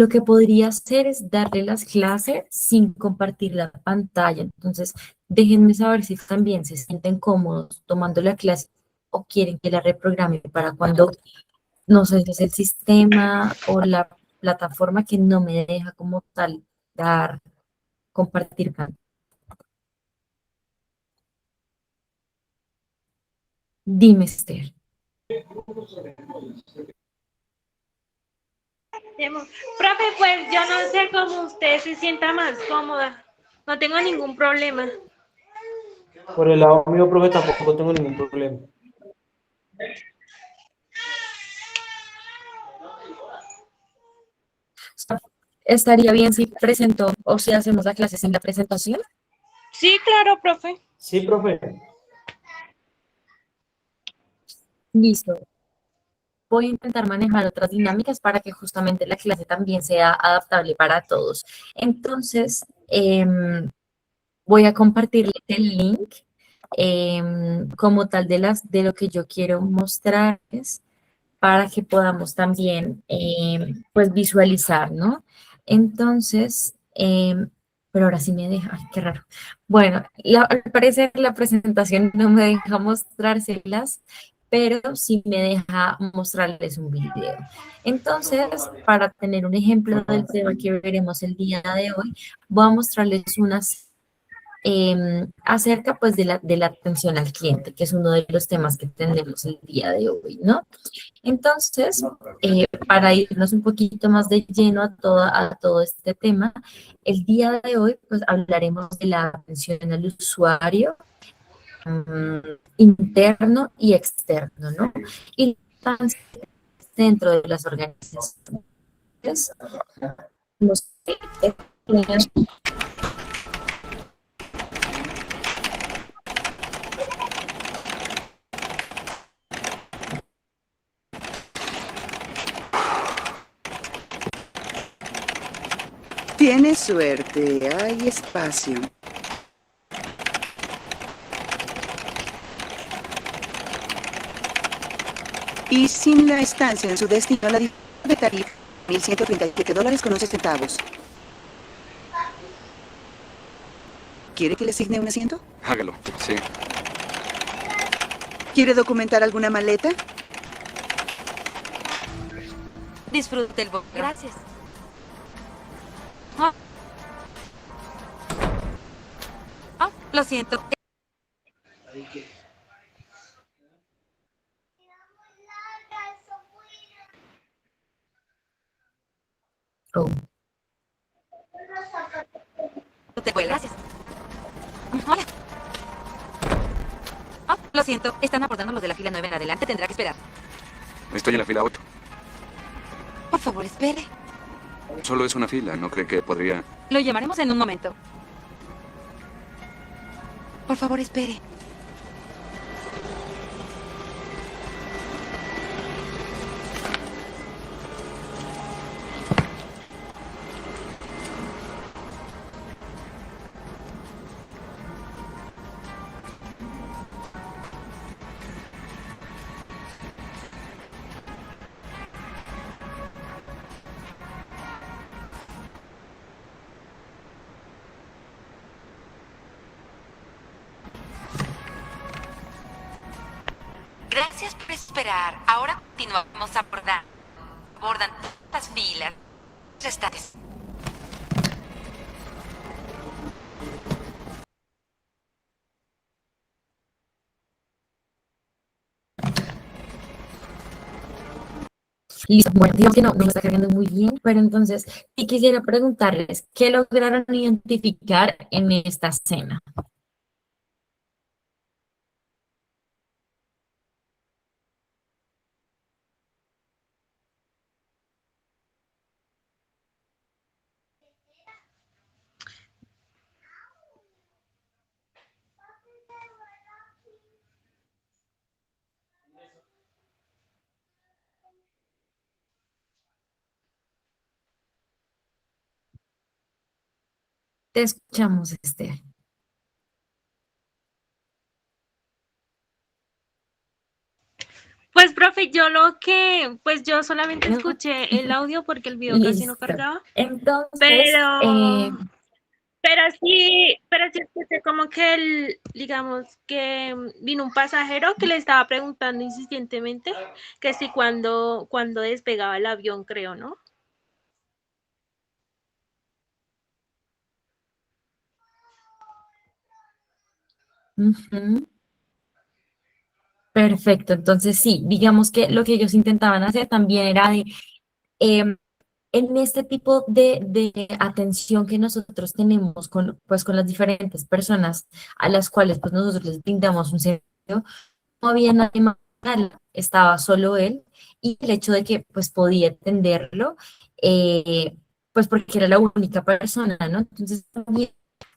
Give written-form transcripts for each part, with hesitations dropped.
Lo que podría hacer es darle las clases sin compartir la pantalla. Entonces, déjenme saber si también se sienten cómodos tomando la clase o quieren que la reprograme para cuando, no sé si es el sistema o la plataforma que no me deja como tal dar, compartir pantalla. Dime, Esther. Profe, pues yo no sé cómo usted se sienta más cómoda. No tengo ningún problema. Por el lado mío, profe, tampoco tengo ningún problema. ¿Estaría bien si presento o si hacemos la clase sin la presentación? Sí, claro, profe. Sí, profe. Listo. Voy a intentar manejar otras dinámicas para que justamente la clase también sea adaptable para todos. Entonces, voy a compartirles el link como tal de lo que yo quiero mostrarles para que podamos también pues visualizar, ¿no? Entonces, pero ahora sí me deja, ay, qué raro. Bueno, al parecer la presentación no me deja mostrárselas, pero sí me deja mostrarles un video. Entonces, para tener un ejemplo del tema que veremos el día de hoy, voy a mostrarles unas acerca pues de la atención al cliente, que es uno de los temas que tenemos el día de hoy, ¿no? Entonces, para irnos un poquito más de lleno a todo este tema, el día de hoy pues hablaremos de la atención al usuario interno y externo, ¿no? Y la importancia dentro de las organizaciones. No sé, Tienes suerte, hay espacio. Y sin la estancia en su destino, la diferencia de tarifa, $1,137 con 11 centavos. ¿Quiere que le asigne un asiento? Hágalo, sí. ¿Quiere documentar alguna maleta? Disfrute el vuelo. Gracias. Ah. Ah, lo siento. oh, Disfrute el vuelo. Gracias. Hola. Ah, lo siento. Están abordando los de la fila 9 en adelante. Tendrá que esperar. Estoy en la fila 8. Por favor, espere. Solo es una fila, ¿no cree que podría...? Lo llamaremos en un momento. Por favor, espere. Gracias por esperar. Ahora continuamos a abordar. Abordan las filas restantes. listo. Bueno, digamos que no me está cargando muy bien, pero entonces sí quisiera preguntarles, ¿qué lograron identificar en esta escena? Te escuchamos, Esther. Pues, profe, pues yo solamente ¿no? escuché el audio porque el video casi no Listo. cargaba, Entonces, pero, pero sí escuché como que digamos que vino un pasajero que le estaba preguntando insistentemente que si cuando despegaba el avión, creo, ¿no? ujú, perfecto. Entonces, sí, digamos que lo que ellos intentaban hacer también era de, em, en este tipo de atención que nosotros tenemos con, pues, con las diferentes personas a las cuales pues, nosotros les brindamos un servicio, no había nadie más, estaba solo él y el hecho de que pues podía atenderlo, eh, pues porque era la única persona, ¿no? Entonces también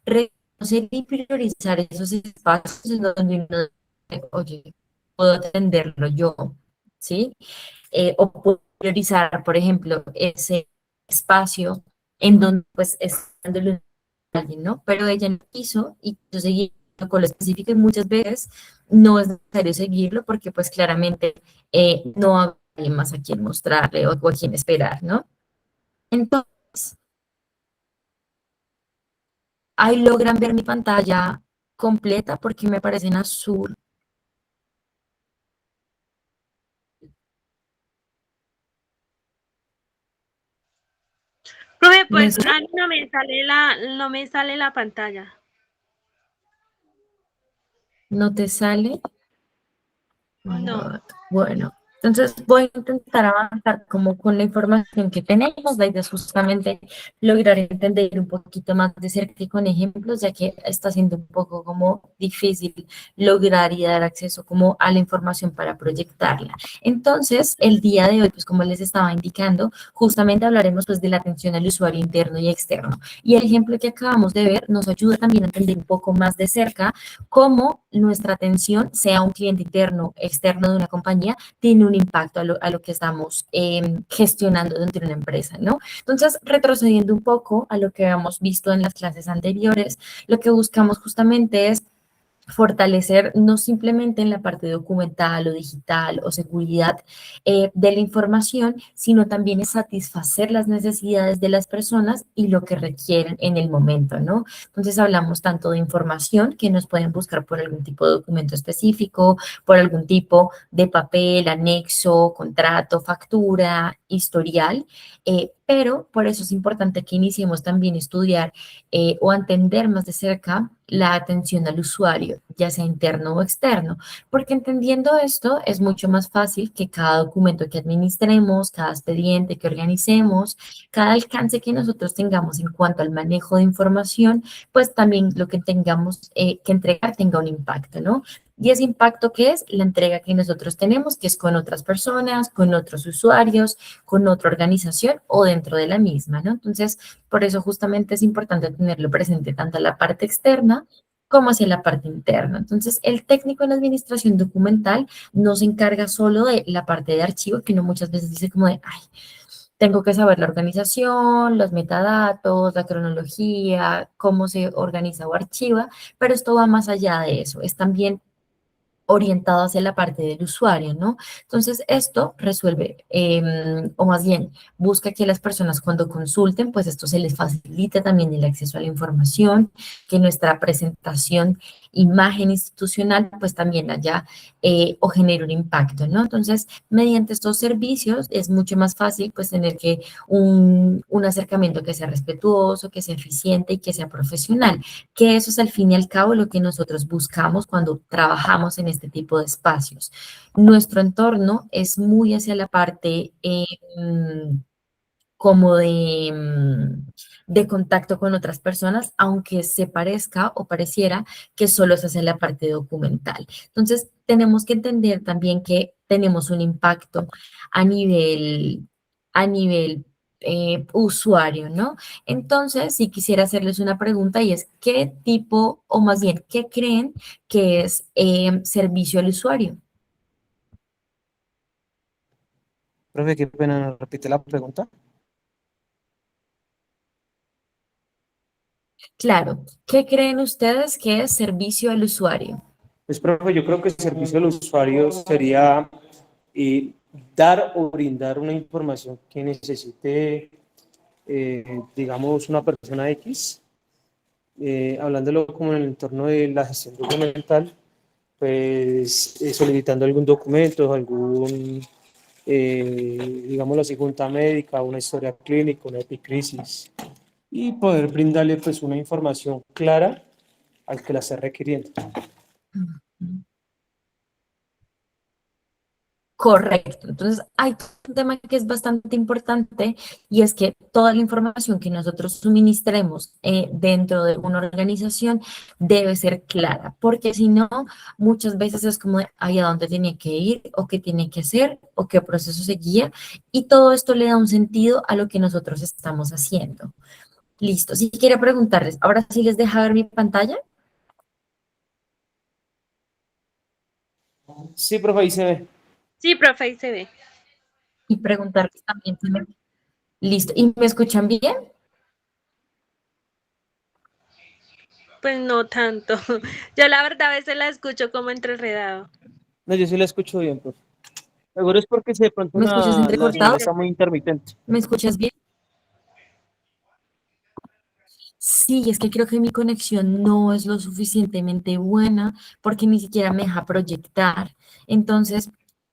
reconocer y priorizar esos espacios en donde uno, oye, puedo atenderlo yo, ¿sí? O puedo priorizar, por ejemplo, ese espacio en donde pues estándolo alguien, ¿no? Pero ella no quiso y yo seguí con lo específico y muchas veces no es necesario seguirlo porque pues claramente no hay alguien más a quien mostrarle o a quien esperar, ¿no? Entonces, ahí logran ver mi pantalla completa porque me aparece en azul. Profe, ¿Me pues escucha? a mí no me sale la pantalla. ¿No te sale? No. Bueno, entonces voy a intentar avanzar como con la información que tenemos. La idea es justamente lograr entender un poquito más de cerca y con ejemplos, ya que está siendo un poco como difícil lograr y dar acceso como a la información para proyectarla. Entonces, el día de hoy, pues como les estaba indicando, justamente hablaremos pues de la atención al usuario interno y externo. Y el ejemplo que acabamos de ver nos ayuda también a entender un poco más de cerca cómo nuestra atención, sea un cliente interno, o externo de una compañía, tiene un impacto a lo que estamos gestionando dentro de una empresa, ¿no? Entonces, retrocediendo un poco a lo que habíamos visto en las clases anteriores, lo que buscamos justamente es fortalecer no simplemente en la parte documental o digital o seguridad de la información, sino también es satisfacer las necesidades de las personas y lo que requieren en el momento, ¿no? Entonces hablamos tanto de información que nos pueden buscar por algún tipo de documento específico, por algún tipo de papel, anexo, contrato, factura, historial, pero por eso es importante que iniciemos también a estudiar o a entender más de cerca la atención al usuario, ya sea interno o externo, porque entendiendo esto es mucho más fácil que cada documento que administremos, cada expediente que organicemos, cada alcance que nosotros tengamos en cuanto al manejo de información, pues también lo que tengamos que entregar tenga un impacto, ¿no? Y ese impacto que es la entrega que nosotros tenemos, que es con otras personas, con otros usuarios, con otra organización o dentro de la misma, ¿no? Entonces, por eso justamente es importante tenerlo presente tanto en la parte externa como hacia la parte interna. Entonces, el técnico en administración documental no se encarga solo de la parte de archivo, que uno muchas veces dice como de, ay, tengo que saber la organización, los metadatos, la cronología, cómo se organiza o archiva, pero esto va más allá de eso. Es también orientado hacia la parte del usuario, ¿no? Entonces, esto resuelve, o más bien, busca que las personas cuando consulten, pues esto se les facilite también el acceso a la información, que nuestra presentación, imagen institucional, pues también haya o genere un impacto, ¿no? Entonces, mediante estos servicios es mucho más fácil, pues, tener que un acercamiento que sea respetuoso, que sea eficiente y que sea profesional, que eso es al fin y al cabo lo que nosotros buscamos cuando trabajamos en este tipo de espacios. Nuestro entorno es muy hacia la parte como de contacto con otras personas, aunque se parezca o pareciera que solo se hace la parte documental. Entonces, tenemos que entender también que tenemos un impacto a nivel usuario, ¿no? Entonces, si quisiera hacerles una pregunta y es, ¿qué tipo, o más bien, qué creen que es servicio al usuario? Profe, qué pena, ¿nos repite la pregunta? Claro, ¿qué creen ustedes que es servicio al usuario? Pues, profe, yo creo que el servicio al usuario sería dar o brindar una información que necesite, digamos, una persona X, hablándolo como en el entorno de la gestión documental, pues solicitando algún documento, digámoslo así, junta médica, una historia clínica, una epicrisis, y poder brindarle pues una información clara al que la esté requiriendo. Correcto. Entonces, hay un tema que es bastante importante y es que toda la información que nosotros suministremos dentro de una organización debe ser clara, porque si no, muchas veces es como de, ay, ¿a dónde tiene que ir? ¿O qué tiene que hacer? ¿O qué proceso seguía? Y todo esto le da un sentido a lo que nosotros estamos haciendo. Listo. Si quiero preguntarles, ahora sí les deja ver mi pantalla Sí, profe, ahí se ve. Sí, profe, ahí se ve. y preguntarles también. Listo. ¿Y me escuchan bien? Pues no tanto. Yo la verdad a veces la escucho como entrerredado. No, yo sí la escucho bien, profe. Seguro es porque si de pronto ¿Me escuchas la señal entrecortado? está muy intermitente. ¿Me escuchas bien? Sí, es que creo que mi conexión no es lo suficientemente buena porque ni siquiera me deja proyectar. Entonces,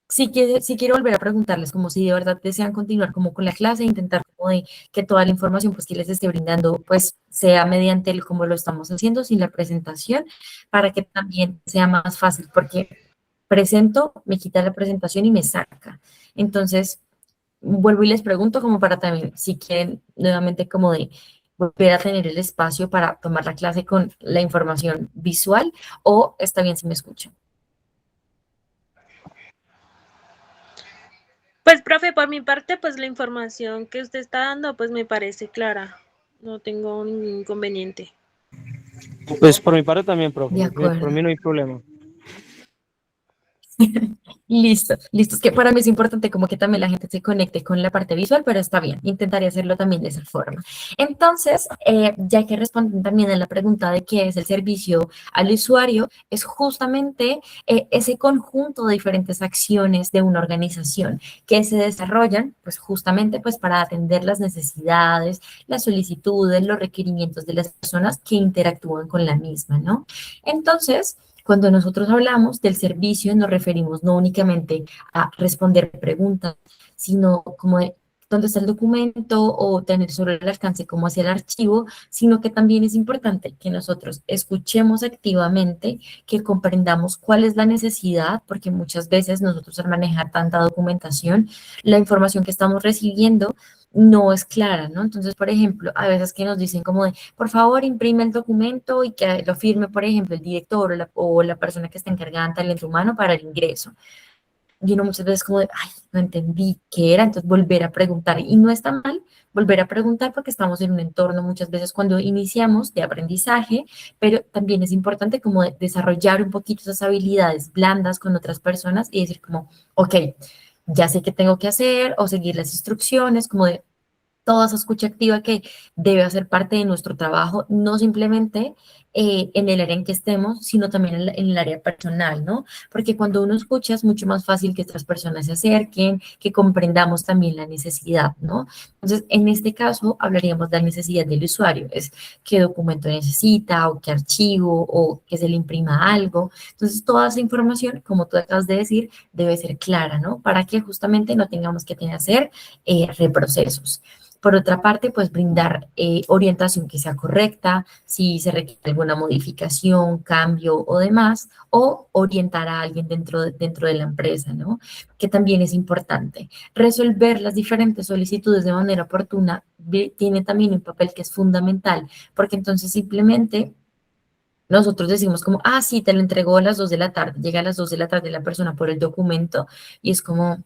sí quiero volver a preguntarles como si de verdad desean continuar como con la clase, intentar como de que toda la información pues que les esté brindando pues sea mediante el como lo estamos haciendo sin la presentación para que también sea más fácil porque presento, me quita la presentación y me saca. Entonces, vuelvo y les pregunto como para también, si quieren nuevamente como de volver a tener el espacio para tomar la clase con la información visual o está bien si me escuchan. Pues, profe, por mi parte, pues la información que usted está dando, pues me parece clara. No tengo ningún inconveniente. Pues por mi parte también, profe. De Por acuerdo. mí no hay problema. Listo, listo. Es que para mí es importante como que también la gente se conecte con la parte visual, pero está bien, intentaré hacerlo también de esa forma. Entonces, ya que responden también a la pregunta de qué es el servicio al usuario, es justamente ese conjunto de diferentes acciones de una organización que se desarrollan, pues justamente pues para atender las necesidades, las solicitudes, los requerimientos de las personas que interactúan con la misma, ¿no? Entonces, cuando nosotros hablamos del servicio, nos referimos no únicamente a responder preguntas, sino como de dónde está el documento o tener sobre el alcance cómo hacia el archivo, sino que también es importante que nosotros escuchemos activamente, que comprendamos cuál es la necesidad, porque muchas veces nosotros al manejar tanta documentación, la información que estamos recibiendo no es clara, ¿no? Entonces, por ejemplo, a veces que nos dicen como de, por favor, imprime el documento y que lo firme, por ejemplo, el director o la persona que está encargada en talento humano para el ingreso. Y uno muchas veces como de, ay, no entendí qué era, entonces volver a preguntar. Y no está mal volver a preguntar porque estamos en un entorno muchas veces cuando iniciamos de aprendizaje, pero también es importante como desarrollar un poquito esas habilidades blandas con otras personas y decir como, ok, ya sé qué tengo que hacer o seguir las instrucciones, como de toda esa escucha activa que debe hacer parte de nuestro trabajo, no simplemente en el área en que estemos, sino también en el área personal, ¿no? Porque cuando uno escucha es mucho más fácil que otras personas se acerquen, que comprendamos también la necesidad, ¿no? Entonces, en este caso, hablaríamos de la necesidad del usuario, es qué documento necesita o qué archivo o que se le imprima algo. Entonces, toda esa información, como tú acabas de decir, debe ser clara, ¿no? Para que justamente no tengamos que tener que hacer reprocesos. Por otra parte, pues brindar orientación que sea correcta, si se requiere alguna modificación, cambio o demás, o orientar a alguien dentro de la empresa, ¿no? Que también es importante. Resolver las diferentes solicitudes de manera oportuna tiene también un papel que es fundamental, porque entonces simplemente nosotros decimos como, ah, sí, te lo entregó a las 2 de la tarde, llega a las 2 de la tarde la persona por el documento y es como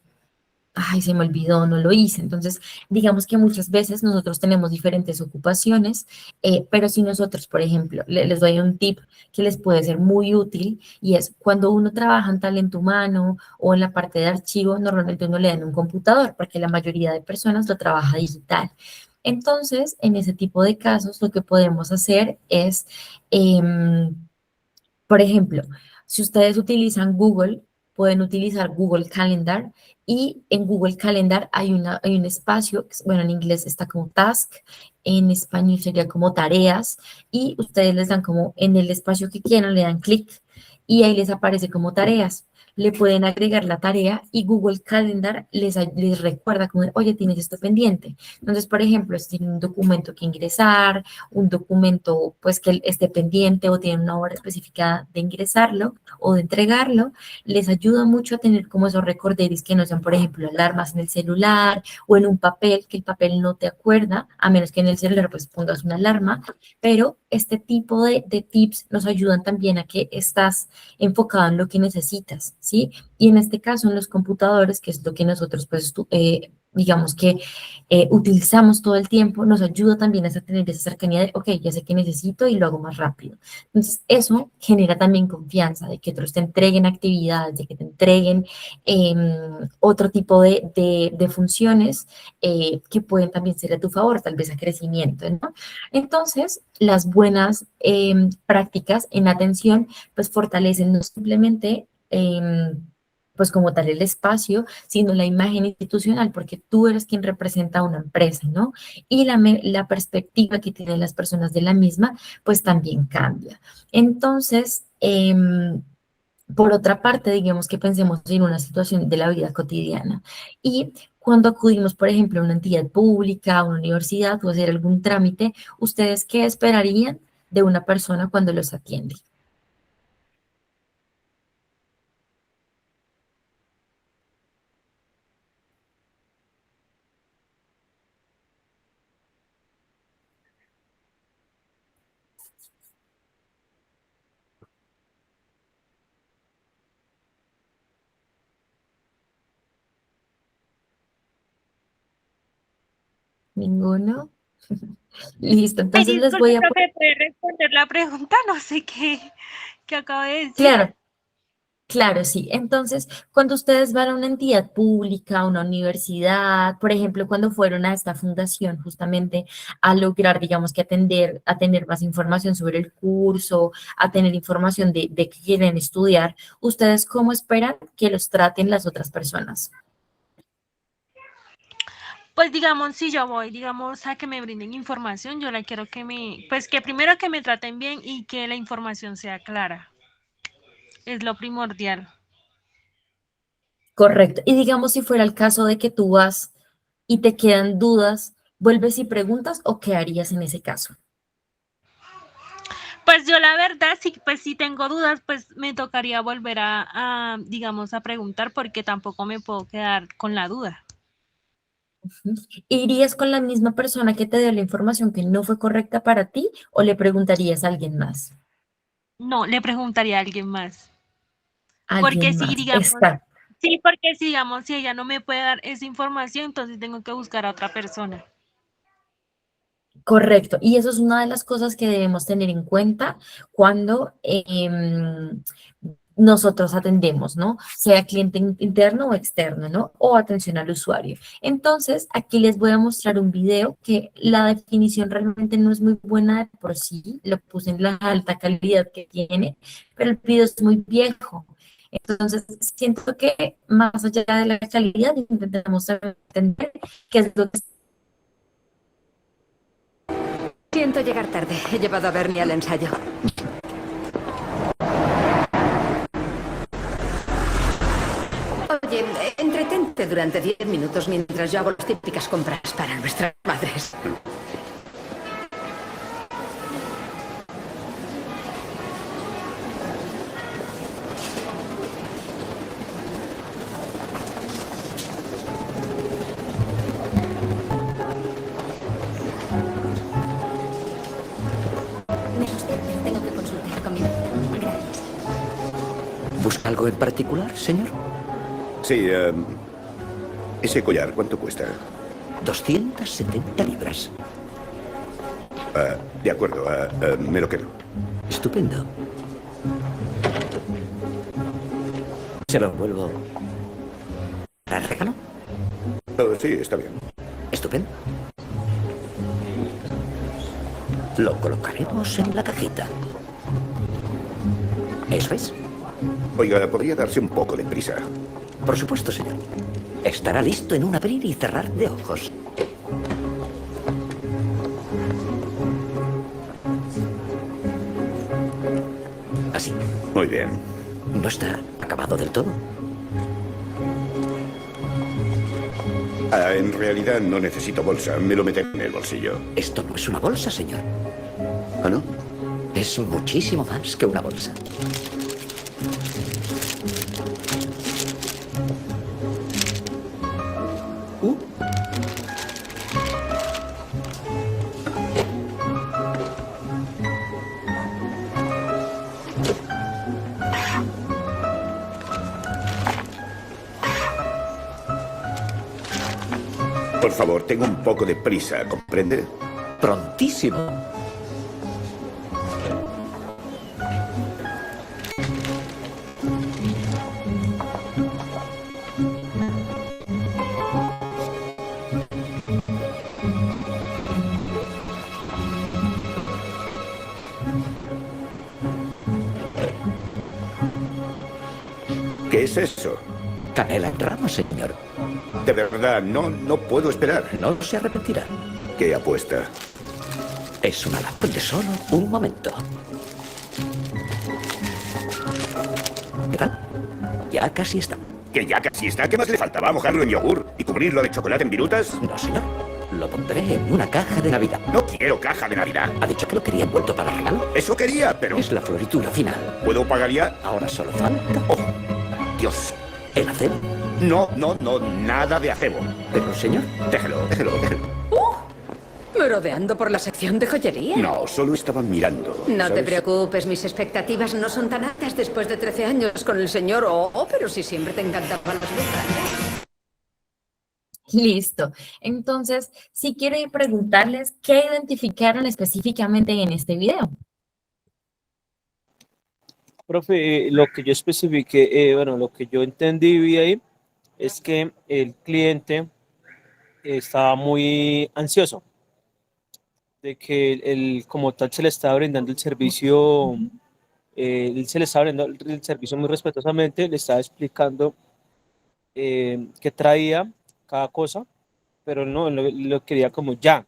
ay, se me olvidó, no lo hice. Entonces, digamos que muchas veces nosotros tenemos diferentes ocupaciones, pero si nosotros, por ejemplo, les doy un tip que les puede ser muy útil y es cuando uno trabaja en talento humano o en la parte de archivo, normalmente uno le dan un computador porque la mayoría de personas lo trabaja digital. Entonces, en ese tipo de casos, lo que podemos hacer es, por ejemplo, si ustedes utilizan Google, pueden utilizar Google Calendar y en Google Calendar hay un espacio, bueno, en inglés está como task, en español sería como tareas y ustedes les dan como en el espacio que quieran, le dan clic y ahí les aparece como tareas. Le pueden agregar la tarea y Google Calendar les recuerda como, oye, tienes esto pendiente. Entonces, por ejemplo, si tienen un documento que ingresar, un documento pues que esté pendiente o tienen una hora específica de ingresarlo o de entregarlo, les ayuda mucho a tener como esos recorderis que no sean, por ejemplo, alarmas en el celular o en un papel, que el papel no te acuerda, a menos que en el celular pues pongas una alarma, pero este tipo de tips nos ayudan también a que estás enfocado en lo que necesitas, ¿sí? Y en este caso en los computadores, que es lo que nosotros pues digamos que utilizamos todo el tiempo, nos ayuda también a tener esa cercanía de, ok, ya sé qué necesito y lo hago más rápido. Entonces, eso genera también confianza de que otros te entreguen actividades, de que te entreguen otro tipo de funciones que pueden también ser a tu favor, tal vez a crecimiento, ¿no? Entonces, las buenas prácticas en atención, pues fortalecen no simplemente pues como tal el espacio, sino la imagen institucional, porque tú eres quien representa a una empresa, ¿no? Y la perspectiva que tienen las personas de la misma, pues también cambia. Entonces, por otra parte, digamos que pensemos en una situación de la vida cotidiana y cuando acudimos, por ejemplo, a una entidad pública, a una universidad o a hacer algún trámite, ¿ustedes qué esperarían de una persona cuando los atiende? ¿Ninguno? Listo, Ay, entonces les disculpe, voy a... profe, ¿puede responder la pregunta? No sé qué acabo de decir. Claro, claro, sí. Entonces, cuando ustedes van a una entidad pública, a una universidad, por ejemplo, cuando fueron a esta fundación justamente a lograr, digamos que a tener más información sobre el curso, a tener información de qué quieren estudiar, ¿ustedes cómo esperan que los traten las otras personas? Pues digamos, si yo voy, digamos, a que me brinden información, yo la quiero pues que primero que me traten bien y que la información sea clara. Es lo primordial. Correcto. Y digamos si fuera el caso de que tú vas y te quedan dudas, ¿vuelves y preguntas o qué harías en ese caso? Pues yo la verdad, sí, pues si tengo dudas, pues me tocaría volver digamos, a preguntar porque tampoco me puedo quedar con la duda. Ujú. ¿Irías con la misma persona que te dio la información que no fue correcta para ti o le preguntarías a alguien más? No, le preguntaría a alguien más. A Porque alguien si, más. digamos, Está sí, porque si, digamos, si ella no me puede dar esa información, entonces tengo que buscar a otra persona. correcto. Y eso es una de las cosas que debemos tener en cuenta cuando nosotros atendemos, ¿no? Sea cliente interno o externo, ¿no? O atención al usuario. Entonces, aquí les voy a mostrar un video que la definición realmente no es muy buena de por sí, lo puse en la alta calidad que tiene, pero el video es muy viejo. Entonces, siento que más allá de la calidad, intentamos entender qué es lo que... Siento llegar tarde. He llevado a Bernie al ensayo. Oye, entretente durante 10 minutos mientras yo hago las típicas compras para nuestras madres. Tengo que consultar con mi... Gracias. ¿Busca algo en particular, señor? Sí, ese collar, ¿cuánto cuesta? 270 libras. De acuerdo, me lo quedo. Estupendo. Se lo vuelvo. ¿Para regalo? Oh, sí, está bien. Estupendo. Lo colocaremos en la cajita. ¿Eso es? Oiga, podría darse un poco de prisa. Por supuesto, señor. Estará listo en un abrir y cerrar de ojos. Así. Muy bien. ¿No está acabado del todo? En realidad no necesito bolsa. Me lo meteré en el bolsillo. Esto no es una bolsa, señor. ¿Ah, no? Es muchísimo más que una bolsa. Por favor, tengo un poco de prisa, ¿comprende? Prontísimo. ¿Qué es eso? Canela en rama, señor. De verdad, no puedo esperar. No se arrepentirá. ¿Qué apuesta? Es una lámpara de solo un momento. ¿Qué tal? Ya casi está. ¿Que ya casi está? ¿Qué más le faltaba? ¿Mojarlo en yogur y cubrirlo de chocolate en virutas? No, señor. Lo pondré en una caja de Navidad. No quiero caja de Navidad. ¿Ha dicho que lo quería envuelto para regalo? Eso quería, pero... Es la floritura final. ¿Puedo pagar ya? Ahora solo falta... Oh, Dios. ¿El acebo? No, nada de acebo. Pero, señor... Déjelo. ¿Merodeando por la sección de joyería? No, solo estaba mirando. No te ¿sabes? preocupes, mis expectativas no son tan altas después de 13 años con el señor pero si siempre te encantaban los detalles. Listo. Entonces, si quiero preguntarles qué identificaron específicamente en este video. Profe, lo que yo especifiqué, bueno, lo que yo entendí y vi ahí es que el cliente estaba muy ansioso de que él como tal se le estaba brindando el servicio, él se le estaba brindando el servicio muy respetuosamente, le estaba explicando qué traía cada cosa, pero no, lo quería como ya.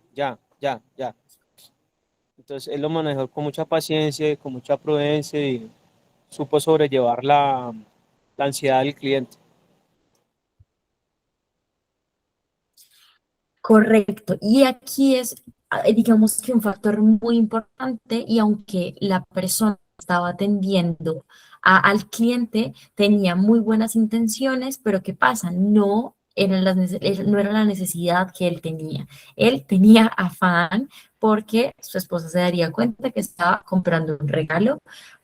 Entonces él lo manejó con mucha paciencia y con mucha prudencia y supo sobrellevar la ansiedad del cliente. Correcto. Y aquí es, digamos que un factor muy importante y aunque la persona estaba atendiendo al cliente, tenía muy buenas intenciones, pero ¿qué pasa? No era la necesidad que él tenía. Él tenía afán porque su esposa se daría cuenta que estaba comprando un regalo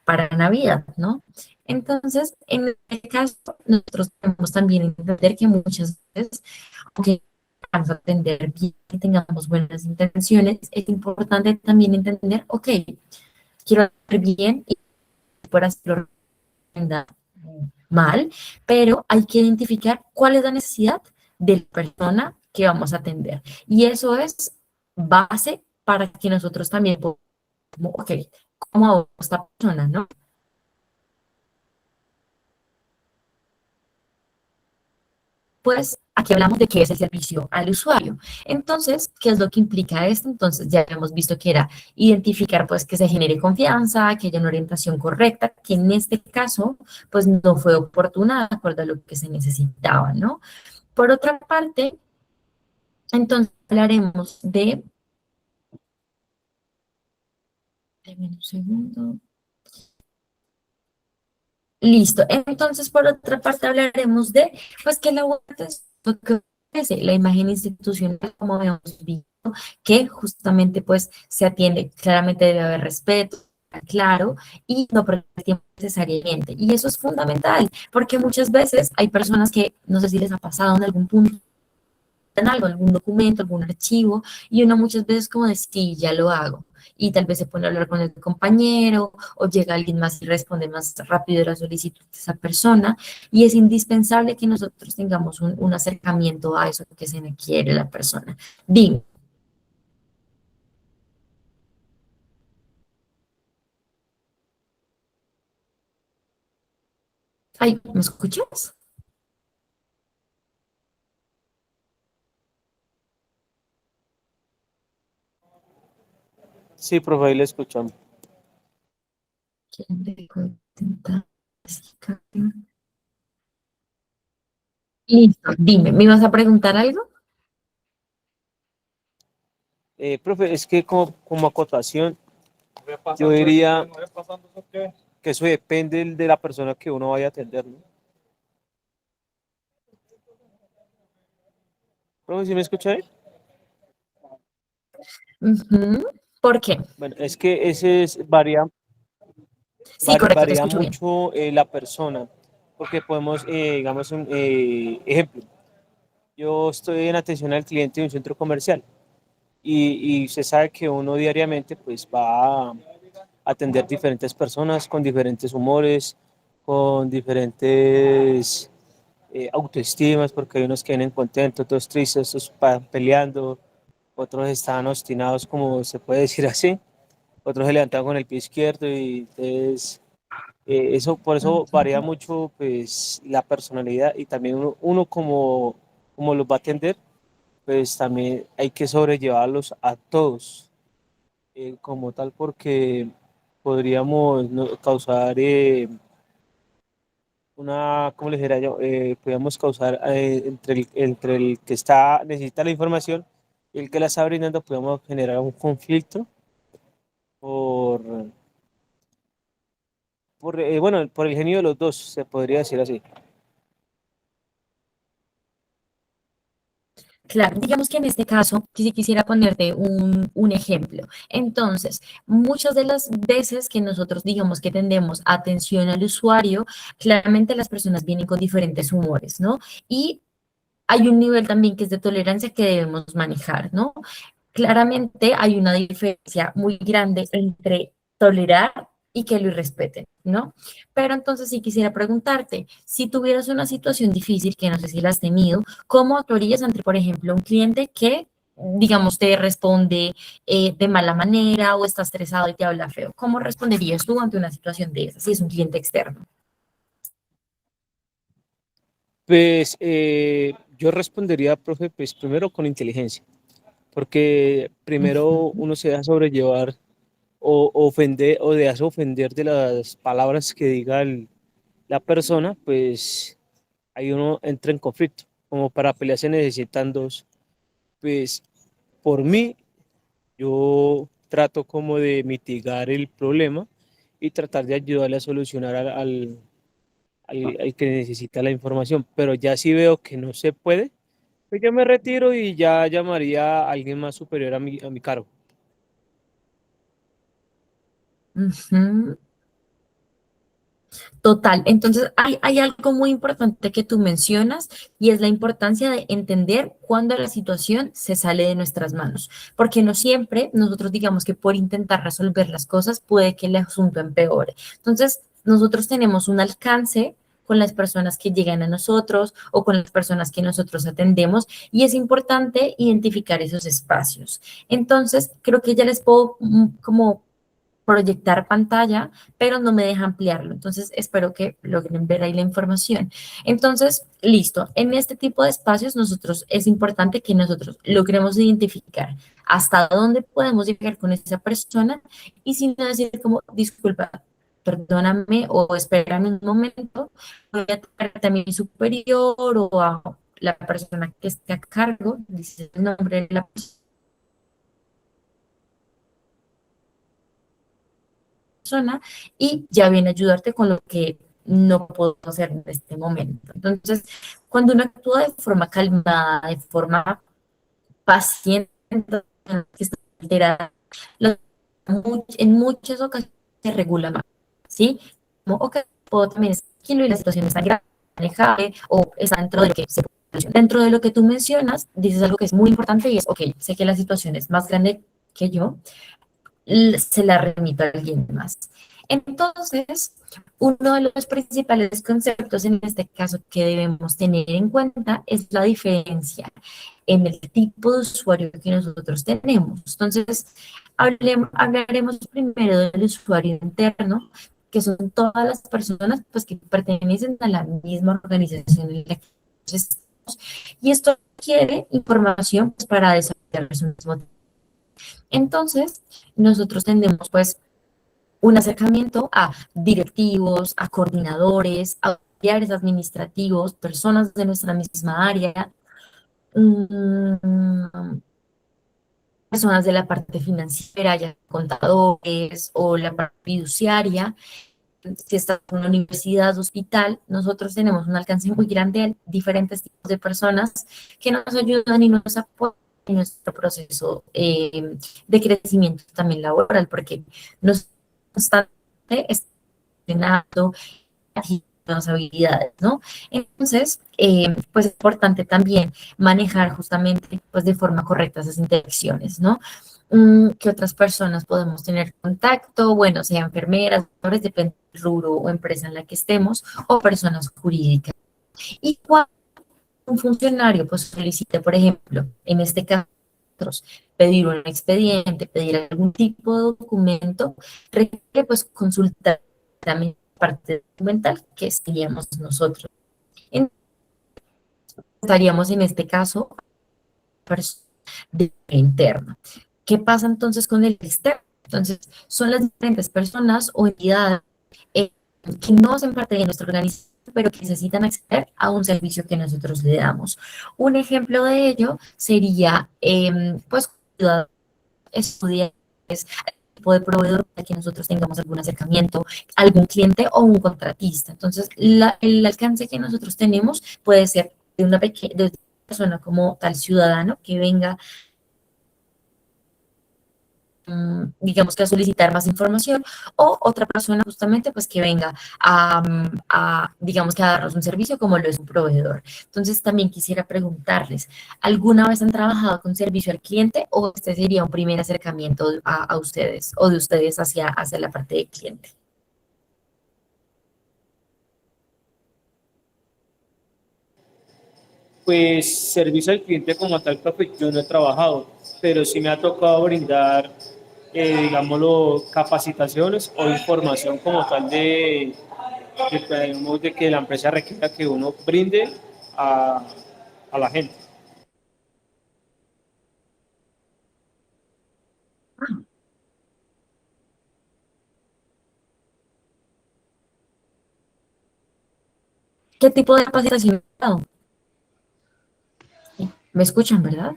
para Navidad, ¿no? Entonces, en este caso, nosotros tenemos también entender que muchas veces, aunque vamos a atender bien, tengamos buenas intenciones, es importante también entender, ok, quiero hacer bien y por hacerlo mal, pero hay que identificar cuál es la necesidad de la persona que vamos a atender. Y eso es base para que nosotros también podamos, ok, ¿cómo hago esta persona, no? Pues aquí hablamos de qué es el servicio al usuario. Entonces, ¿qué es lo que implica esto? Entonces, ya hemos visto que era identificar, pues, que se genere confianza, que haya una orientación correcta, que en este caso, pues, no fue oportuna de acuerdo a lo que se necesitaba, ¿no? Por otra parte, entonces hablaremos de... Deme un segundo. Listo. Entonces, por otra parte, hablaremos de, pues, que la web es lo que ofrece la imagen institucional, como hemos visto, que justamente, pues, se atiende. Claramente debe haber respeto, claro, y no perder tiempo necesariamente. Y eso es fundamental, porque muchas veces hay personas que, no sé si les ha pasado en algún punto, en algo, algún documento, algún archivo, y uno muchas veces como de, sí, ya lo hago. Y tal vez se pone a hablar con el compañero o llega alguien más y responde más rápido la solicitud de esa persona. Y es indispensable que nosotros tengamos un acercamiento a eso que se requiere la persona. Dime. Ay, ¿me escuchas? Sí, profe, ahí le escuchamos. ¿Quién dejó de intentar? Listo, dime, ¿me ibas a preguntar algo? Profe, es que como acotación, yo diría que eso depende de la persona que uno vaya a atender, ¿no? Profe, ¿sí me escucha bien? Ujú. ¿Por qué? Bueno, es que ese varía, Sí, correcto, te varía escucho bien. mucho la persona, porque podemos, digamos, un ejemplo, yo estoy en atención al cliente de un centro comercial y se sabe que uno diariamente pues va a atender diferentes personas con diferentes humores, con diferentes autoestimas, porque hay unos que vienen contentos, otros tristes, otros peleando, otros están obstinados, como se puede decir así, otros se levantan con el pie izquierdo y entonces eso, por eso varía mucho pues la personalidad y también uno como los va a atender, pues también hay que sobrellevarlos a todos como tal porque podríamos causar ¿cómo le dijera yo? Podríamos causar entre el que necesita la información y el que la está brindando, podemos generar un conflicto por, bueno, por el genio de los dos, se podría decir así. Claro, digamos que en este caso, si quisiera ponerte un ejemplo. Entonces, muchas de las veces que nosotros digamos que tendemos atención al usuario, claramente las personas vienen con diferentes humores, ¿no? Y hay un nivel también que es de tolerancia que debemos manejar, ¿no? Claramente hay una diferencia muy grande entre tolerar y que lo irrespeten, ¿no? Pero entonces sí quisiera preguntarte, si tuvieras una situación difícil, que no sé si la has tenido, ¿cómo actuarías ante, por ejemplo, un cliente que, digamos, te responde de mala manera o está estresado y te habla feo? ¿Cómo responderías tú ante una situación de esa, si es un cliente externo? Pues yo respondería, profe, pues primero con inteligencia, porque primero Ujú. uno se deja sobrellevar o ofender o dejarse ofender de las palabras que diga la persona, pues ahí uno entra en conflicto. Como para pelear se necesitan dos. Pues por mí, yo trato como de mitigar el problema y tratar de ayudarle a solucionar al que necesita la información. Pero ya si veo que no se puede, pues yo me retiro y ya llamaría a alguien más superior a mi cargo. Ujú. Total. Entonces, hay algo muy importante que tú mencionas y es la importancia de entender cuándo la situación se sale de nuestras manos, porque no siempre nosotros digamos que por intentar resolver las cosas puede que el asunto empeore. Entonces, nosotros tenemos un alcance con las personas que llegan a nosotros o con las personas que nosotros atendemos y es importante identificar esos espacios. Entonces, creo que ya les puedo como proyectar pantalla, pero no me deja ampliarlo. Entonces, espero que logren ver ahí la información. Entonces, listo. En este tipo de espacios, nosotros es importante que nosotros logremos identificar hasta dónde podemos llegar con esa persona y sin decir como, disculpa, perdóname o espérame un momento, voy a tratar a mi superior o a la persona que esté a cargo, dice el nombre de la persona y ya viene a ayudarte con lo que no puedo hacer en este momento. Entonces, cuando uno actúa de forma calmada, de forma paciente, que está alterada, en muchas ocasiones se regula más, ¿sí? Como, ok, puedo también estar tranquilo y la situación está grave, manejable o está dentro de lo que se puede solucionar. Dentro de lo que tú mencionas, dices algo que es muy importante y es, ok, sé que la situación es más grande que yo, se la remito a alguien más. Entonces, uno de los principales conceptos en este caso que debemos tener en cuenta es la diferencia en el tipo de usuario que nosotros tenemos. Entonces, hablaremos primero del usuario interno, que son todas las personas pues, que pertenecen a la misma organización en la que estamos. Y esto requiere información pues, para desarrollar su mismo. Entonces, nosotros tenemos pues un acercamiento a directivos, a coordinadores, a auxiliares administrativos, personas de nuestra misma área, personas de la parte financiera, ya contadores o la parte fiduciaria. Si estás en una universidad, hospital, nosotros tenemos un alcance muy grande a diferentes tipos de personas que nos ayudan y nos apoyan en nuestro proceso de crecimiento también laboral, porque nos constante entrenando nuevas habilidades, ¿no? Entonces, pues es importante también manejar justamente, pues de forma correcta esas interacciones, ¿no? ¿Qué otras personas podemos tener contacto? Bueno, sea enfermeras, doctores, depende del rubro o empresa en la que estemos, o personas jurídicas. Y cuando un funcionario, pues solicite, por ejemplo, en este caso, pedir un expediente, pedir algún tipo de documento, requiere pues consultar también parte documental que seríamos nosotros. Estaríamos en este caso de interno. ¿Qué pasa entonces con el externo? Entonces, son las diferentes personas o entidades que no hacen parte de nuestra organización, pero que necesitan acceder a un servicio que nosotros le damos. Un ejemplo de ello sería, pues, estudiantes, tipo de proveedor para que nosotros tengamos algún acercamiento, algún cliente o un contratista. Entonces, el alcance que nosotros tenemos puede ser de una persona como tal ciudadano que venga, digamos que a solicitar más información, o otra persona justamente pues que venga digamos que a darnos un servicio como lo es un proveedor. Entonces también quisiera preguntarles, ¿alguna vez han trabajado con servicio al cliente o este sería un primer acercamiento a ustedes o de ustedes hacia la parte del cliente? Pues servicio al cliente como tal, profe, yo no he trabajado, pero sí me ha tocado brindar, digámoslo, capacitaciones o información como tal digamos, de que la empresa requiera que uno brinde a, a la gente. ¿Qué tipo de capacitación? ¿Me escuchan, verdad?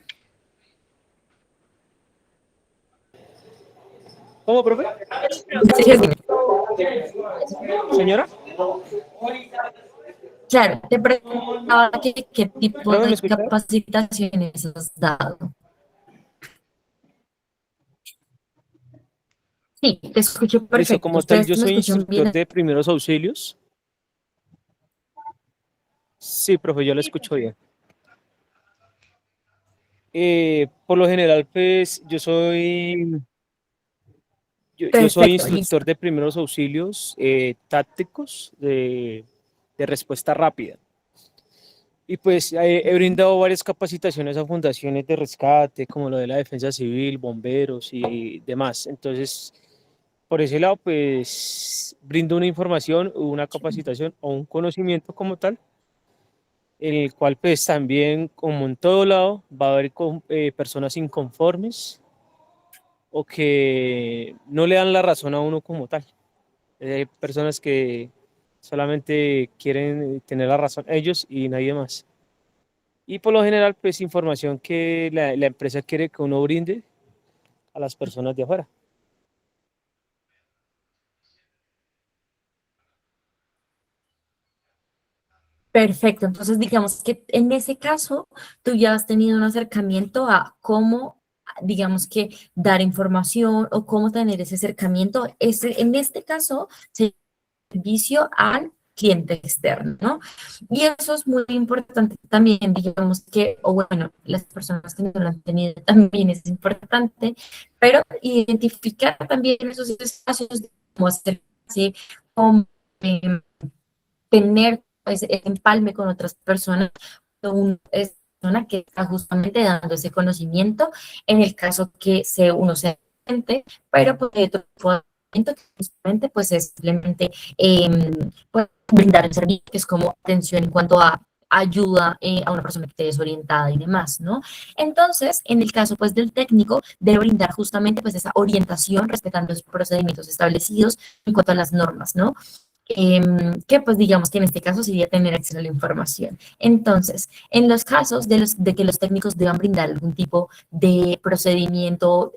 ¿Cómo, profe? Señora. Claro, te preguntaba qué tipo ¿Profe, me de escucha? capacitaciones has dado. Sí, te escucho Listo, perfecto. como tal, ¿Ustedes yo me soy escuchan instructor bien? de primeros auxilios. Sí, profe, yo lo escucho bien. Por lo general, pues, yo soy Perfecto, listo. instructor de primeros auxilios tácticos de respuesta rápida. Y pues he brindado varias capacitaciones a fundaciones de rescate, como lo de la Defensa Civil, bomberos y demás. Entonces, por ese lado, pues brindo una información, una capacitación o un conocimiento como tal, en el cual pues también, como en todo lado, va a haber personas inconformes o que no le dan la razón a uno como tal. Hay personas que solamente quieren tener la razón ellos y nadie más. Y por lo general, pues información que la empresa quiere que uno brinde a las personas de afuera. Perfecto. Entonces, digamos que en ese caso, tú ya has tenido un acercamiento a cómo, digamos que dar información o cómo tener ese acercamiento. En este caso, servicio al cliente externo, ¿no? Y eso es muy importante también, digamos que, o bueno, las personas que no lo han tenido también es importante, pero identificar también esos espacios de cómo hacerse, cómo tener pues, ese empalme con otras personas, una persona que está justamente dando ese conocimiento, en el caso que uno se siente, pero pues, de otro que justamente pues es simplemente pues, brindar el servicio, que es como atención en cuanto a ayuda a una persona que esté desorientada y demás, ¿no? Entonces, en el caso pues del técnico, debe brindar justamente pues esa orientación respetando los procedimientos establecidos en cuanto a las normas, ¿no? Que pues digamos que en este caso sería tener acceso a la información. Entonces, en los casos de que los técnicos deban brindar algún tipo de procedimiento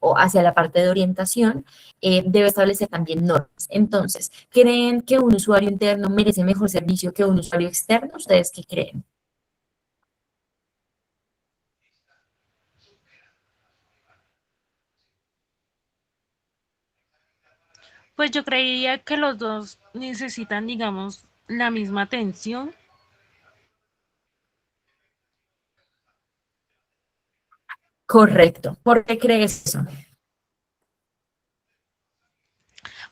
o hacia la parte de orientación, debe establecer también normas. Entonces, ¿creen que un usuario interno merece mejor servicio que un usuario externo? ¿Ustedes qué creen? Pues yo creería que los dos necesitan, digamos, la misma atención. Correcto. ¿Por qué crees eso?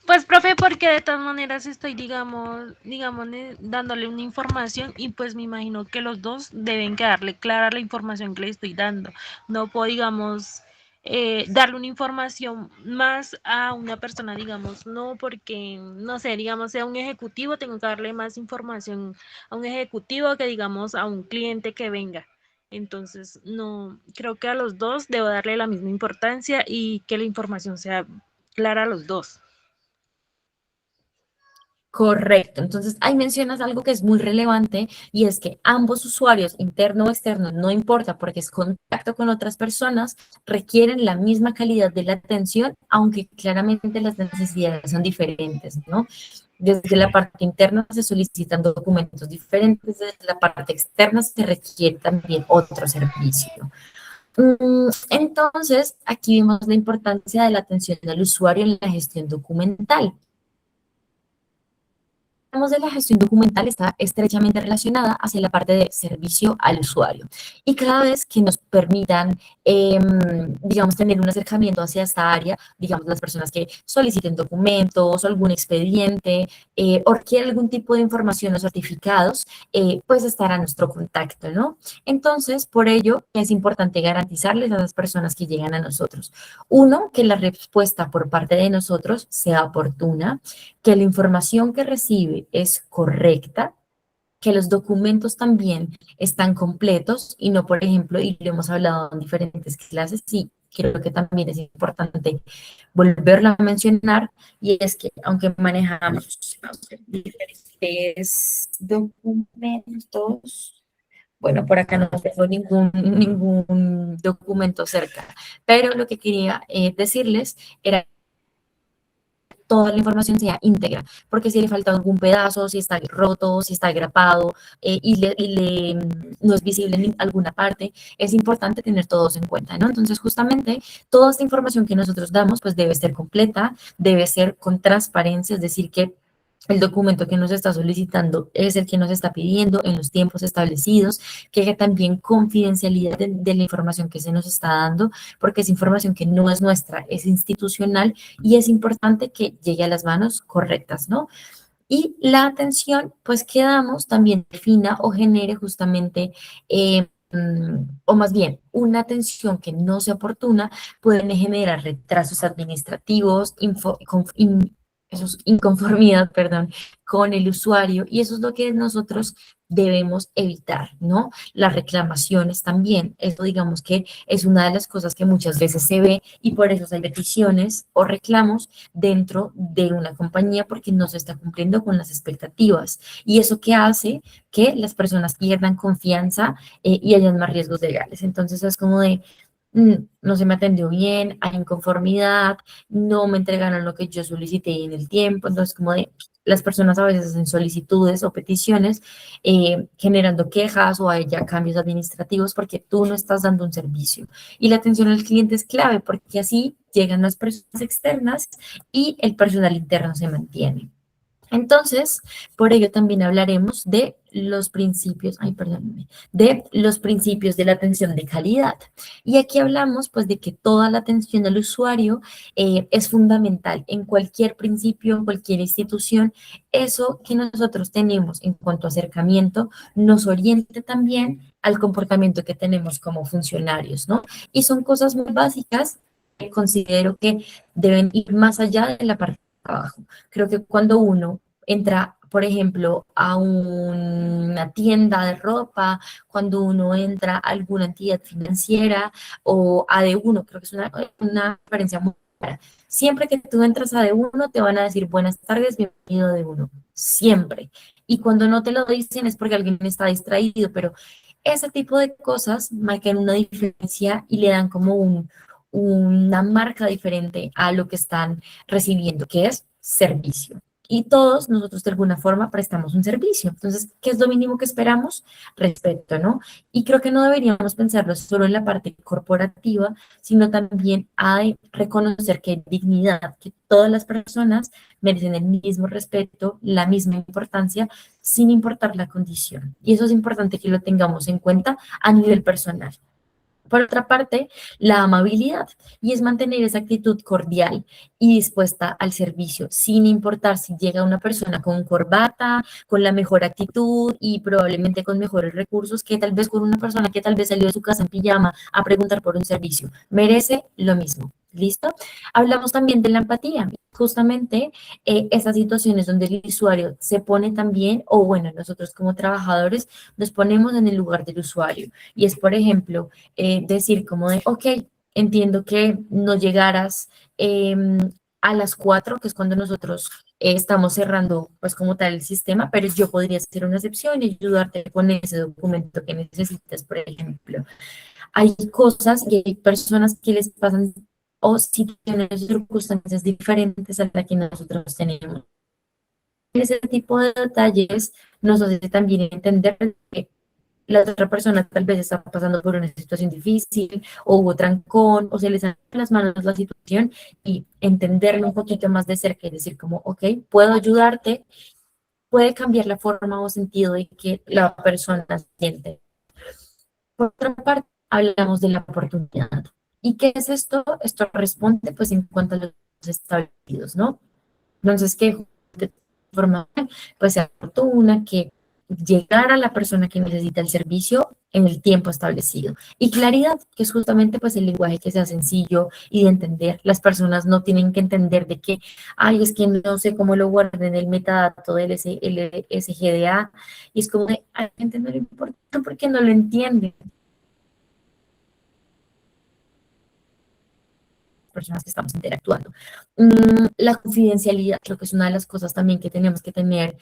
Pues, profe, porque de todas maneras estoy, digamos, dándole una información y pues me imagino que los dos deben quedarle clara la información que le estoy dando. No puedo, digamos, darle una información más a una persona, digamos, no porque, no sé, digamos, sea un ejecutivo, tengo que darle más información a un ejecutivo que, digamos, a un cliente que venga. Entonces, no, creo que a los dos debo darle la misma importancia y que la información sea clara a los dos. Correcto. Entonces, ahí mencionas algo que es muy relevante y es que ambos usuarios, interno o externo, no importa porque es contacto con otras personas, requieren la misma calidad de la atención, aunque claramente las necesidades son diferentes, ¿no? Desde la parte interna se solicitan documentos diferentes, desde la parte externa se requiere también otro servicio. Entonces, aquí vemos la importancia de la atención al usuario en la gestión documental. De la gestión documental está estrechamente relacionada hacia la parte de servicio al usuario. Y cada vez que nos permitan, digamos, tener un acercamiento hacia esta área, digamos, las personas que soliciten documentos o algún expediente o requieren algún tipo de información o certificados, pues estará a nuestro contacto, ¿no? Entonces, por ello, es importante garantizarles a las personas que llegan a nosotros, uno, que la respuesta por parte de nosotros sea oportuna, que la información que recibe es correcta, que los documentos también están completos y no, por ejemplo, y lo hemos hablado en diferentes clases, sí, creo que también es importante volverlo a mencionar, y es que aunque manejamos diferentes documentos, bueno, por acá no tengo ningún documento cerca, pero lo que quería decirles era toda la información sea íntegra, porque si le falta algún pedazo, si está roto, si está grapado no es visible en alguna parte, es importante tener todos en cuenta, ¿no? Entonces, justamente, toda esta información que nosotros damos, pues debe ser completa, debe ser con transparencia, es decir, que el documento que nos está solicitando es el que nos está pidiendo en los tiempos establecidos, que haya también confidencialidad de la información que se nos está dando, porque es información que no es nuestra, es institucional y es importante que llegue a las manos correctas, ¿no? Y la atención, pues que damos también defina o genere justamente, o más bien, una atención que no sea oportuna pueden generar retrasos administrativos, esos inconformidad, perdón, con el usuario, y eso es lo que nosotros debemos evitar, ¿no? Las reclamaciones también, eso digamos que es una de las cosas que muchas veces se ve y por eso hay peticiones o reclamos dentro de una compañía porque no se está cumpliendo con las expectativas, y eso que hace que las personas pierdan confianza y hayan más riesgos legales. Entonces es como de, no se me atendió bien, hay inconformidad, no me entregaron lo que yo solicité en el tiempo, entonces como de las personas a veces hacen solicitudes o peticiones generando quejas o hay ya cambios administrativos porque tú no estás dando un servicio. Y la atención al cliente es clave porque así llegan las personas externas y el personal interno se mantiene. Entonces, por ello también hablaremos de los principios, ay, perdónenme, de los principios de la atención de calidad. Y aquí hablamos, pues, de que toda la atención al usuario es fundamental en cualquier principio, en cualquier institución. Eso que nosotros tenemos en cuanto a acercamiento nos oriente también al comportamiento que tenemos como funcionarios, ¿no? Y son cosas muy básicas considero que deben ir más allá de la parte de trabajo. Creo que cuando uno entra, por ejemplo, a una tienda de ropa, cuando uno entra a alguna entidad financiera o a D1, creo que es una diferencia muy clara. Siempre que tú entras a D1 te van a decir buenas tardes, bienvenido a D1, siempre. Y cuando no te lo dicen es porque alguien está distraído, pero ese tipo de cosas marcan una diferencia y le dan como una marca diferente a lo que están recibiendo, que es servicio. Y todos nosotros de alguna forma prestamos un servicio. Entonces, ¿qué es lo mínimo que esperamos? Respeto, ¿no? Y creo que no deberíamos pensarlo solo en la parte corporativa, sino también hay reconocer que hay dignidad, que todas las personas merecen el mismo respeto, la misma importancia, sin importar la condición. Y eso es importante que lo tengamos en cuenta a nivel personal. Por otra parte, la amabilidad, y es mantener esa actitud cordial y dispuesta al servicio, sin importar si llega una persona con corbata, con la mejor actitud y probablemente con mejores recursos, que tal vez con una persona que tal vez salió de su casa en pijama a preguntar por un servicio. Merece lo mismo. ¿Listo? Hablamos también de la empatía. Justamente esas situaciones donde el usuario se pone también, o bueno, nosotros como trabajadores nos ponemos en el lugar del usuario. Y es, por ejemplo, decir como de, ok, entiendo que no llegaras a las 4, que es cuando nosotros estamos cerrando pues como tal el sistema, pero yo podría hacer una excepción y ayudarte con ese documento que necesitas, por ejemplo. Hay cosas y hay personas que les pasan o situaciones o circunstancias diferentes a las que nosotros tenemos. Ese tipo de detalles nos hace también entender que la otra persona tal vez está pasando por una situación difícil o hubo trancón o se les sale de las manos la situación y entenderlo un poquito más de cerca y decir como, ok, puedo ayudarte, puede cambiar la forma o sentido de que la persona siente. Por otra parte, hablamos de la oportunidad. ¿Y qué es esto? Esto responde pues en cuanto a los establecidos, ¿no? Entonces, que de forma pues sea oportuna, que llegar a la persona que necesita el servicio en el tiempo establecido. Y claridad, que es justamente pues el lenguaje que sea sencillo y de entender. Las personas no tienen que entender de que, ay, es que no sé cómo lo guarden el metadato del SGDA. Y es como de, a la gente no le importa porque no lo entiende. Personas que estamos interactuando. La confidencialidad creo que es una de las cosas también que tenemos que tener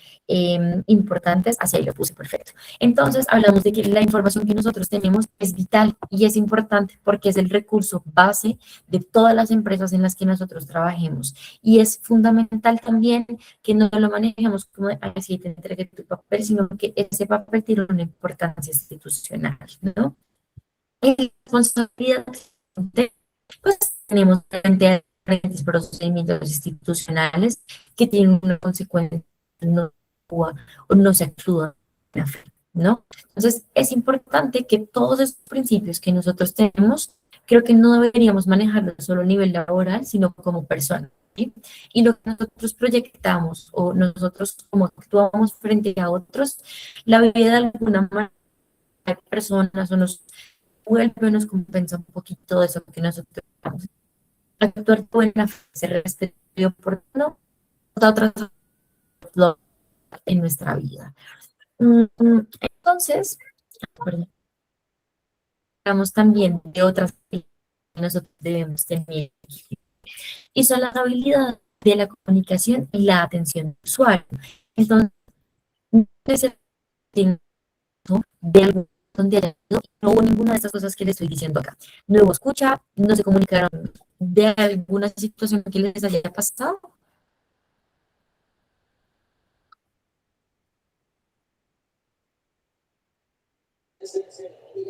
importantes, así ahí lo puse perfecto. Entonces hablamos de que la información que nosotros tenemos es vital y es importante porque es el recurso base de todas las empresas en las que nosotros trabajemos y es fundamental también que no lo manejemos como de, así te entregué tu papel, sino que ese papel tiene una importancia institucional, ¿no? Y responsabilidad, pues tenemos diferentes procedimientos institucionales que tienen una consecuencia no actúa o no se actúa, ¿no? Entonces, es importante que todos esos principios que nosotros tenemos, creo que no deberíamos manejarlos solo a nivel laboral, sino como personas. ¿Sí? Y lo que nosotros proyectamos o nosotros como actuamos frente a otros, la vida de alguna manera de personas o nos vuelve o nos compensa un poquito de eso que nosotros estamos. Actuar buena, ser respeto y oportuno, otras en nuestra vida. Entonces, perdón, hablamos también de otras que nosotros debemos tener y son las habilidades de la comunicación y la atención al usuario. Entonces, de algún donde no hubo ninguna de estas cosas que les estoy diciendo acá. No hubo escucha, no se comunicaron de alguna situación que les haya pasado.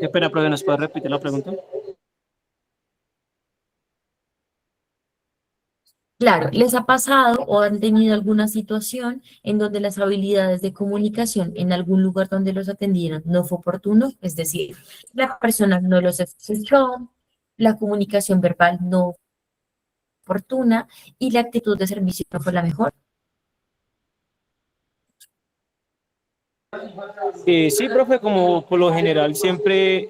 Espera, profe, ¿nos puede repetir la pregunta? Claro, ¿les ha pasado o han tenido alguna situación en donde las habilidades de comunicación en algún lugar donde los atendieron no fue oportuno? Es decir, la persona no los escuchó, la comunicación verbal no fue oportuna y la actitud de servicio no fue la mejor. Sí, profe, como por lo general siempre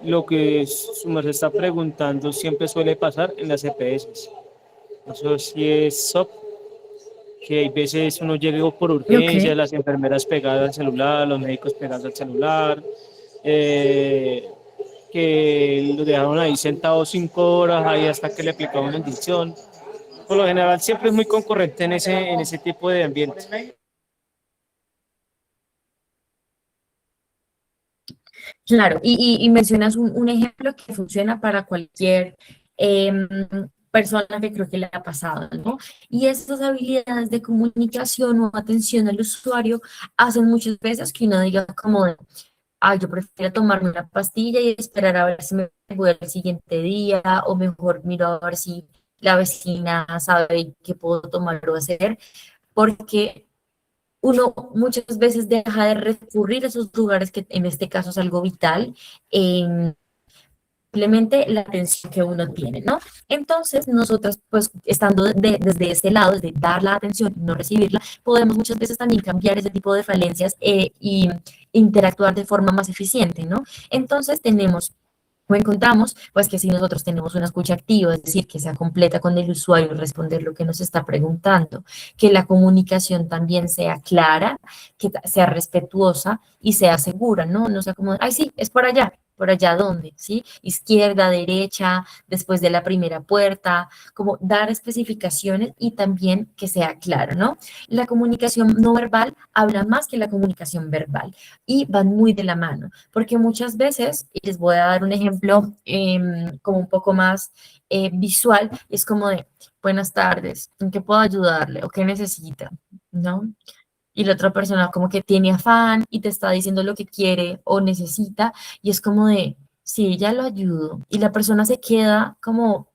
lo que su merced está preguntando siempre suele pasar en las EPS. Eso sí es SOP, que hay veces uno llega por urgencia, Ok. las enfermeras pegadas al celular, los médicos pegados al celular, eh, que lo dejaron ahí sentado 5 horas, ahí hasta que le aplicaban una inyección. Por lo general siempre es muy concurrente en ese tipo de ambiente. Claro, y mencionas un ejemplo que funciona para cualquier em, persona que creo que le ha pasado, ¿no? Y estas habilidades de comunicación o atención al usuario hacen muchas veces que uno diga como, yo prefiero tomarme una pastilla y esperar a ver si me voy al siguiente día, o mejor miro a ver si la vecina sabe qué puedo tomar o hacer, porque uno muchas veces deja de recurrir a esos lugares que en este caso es algo vital, en simplemente la atención que uno tiene, ¿no? Entonces, nosotros, pues, estando desde este lado, desde dar la atención y no recibirla, podemos muchas veces también cambiar ese tipo de falencias y interactuar de forma más eficiente, ¿no? Entonces, tenemos o encontramos, pues que si nosotros tenemos una escucha activa, es decir, que sea completa con el usuario y responder lo que nos está preguntando, que la comunicación también sea clara, que sea respetuosa y sea segura, ¿no? No sea como, ay, sí, es por allá dónde, ¿sí? Izquierda, derecha, después de la primera puerta, como dar especificaciones y también que sea claro, ¿no? La comunicación no verbal habla más que la comunicación verbal y van muy de la mano, porque muchas veces, y les voy a dar un ejemplo como un poco más visual, es como de, buenas tardes, ¿en qué puedo ayudarle? ¿O qué necesita? ¿No? Y la otra persona como que tiene afán y te está diciendo lo que quiere o necesita y es como de, sí, ya lo ayudo. Y la persona se queda como,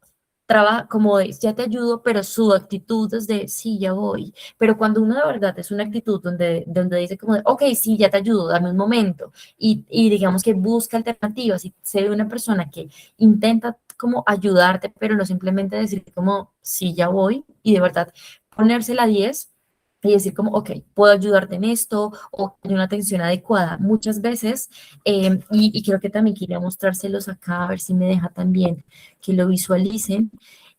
trabaja como de, ya te ayudo, pero su actitud es de, sí, ya voy. Pero cuando uno de verdad es una actitud donde dice como de, ok, sí, ya te ayudo, dame un momento. Y digamos que busca alternativas y se ve una persona que intenta como ayudarte, pero no simplemente decir como, sí, ya voy y de verdad ponerse la 10 y decir como, ok, puedo ayudarte en esto o hay una atención adecuada. Muchas veces, y creo que también quería mostrárselos acá, a ver si me deja también que lo visualicen,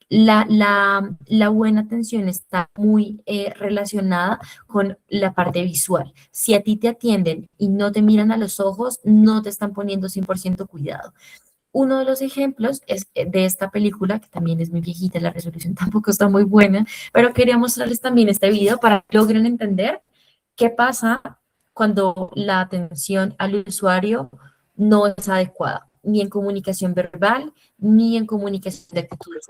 la buena atención está muy relacionada con la parte visual. Si a ti te atienden y no te miran a los ojos, no te están poniendo 100% cuidado. Uno de los ejemplos es de esta película, que también es muy viejita, la resolución tampoco está muy buena, pero quería mostrarles también este video para que logren entender qué pasa cuando la atención al usuario no es adecuada, ni en comunicación verbal, ni en comunicación de actitudes.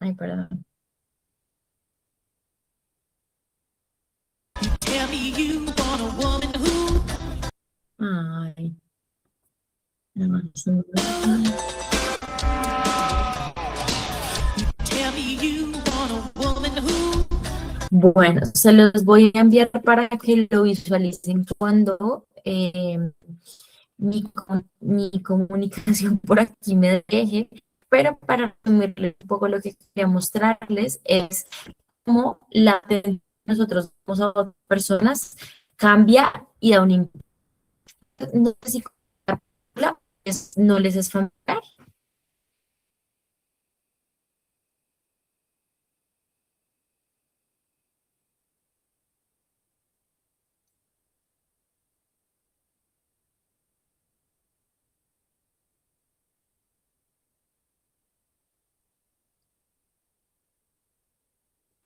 Ay, perdón. Ay, no, bueno, se los voy a enviar para que lo visualicen cuando mi comunicación por aquí me deje, pero para resumirles un poco lo que quería mostrarles es cómo la atención que nosotros damos a otras personas cambia y da un impacto. No sé si no les es familiar.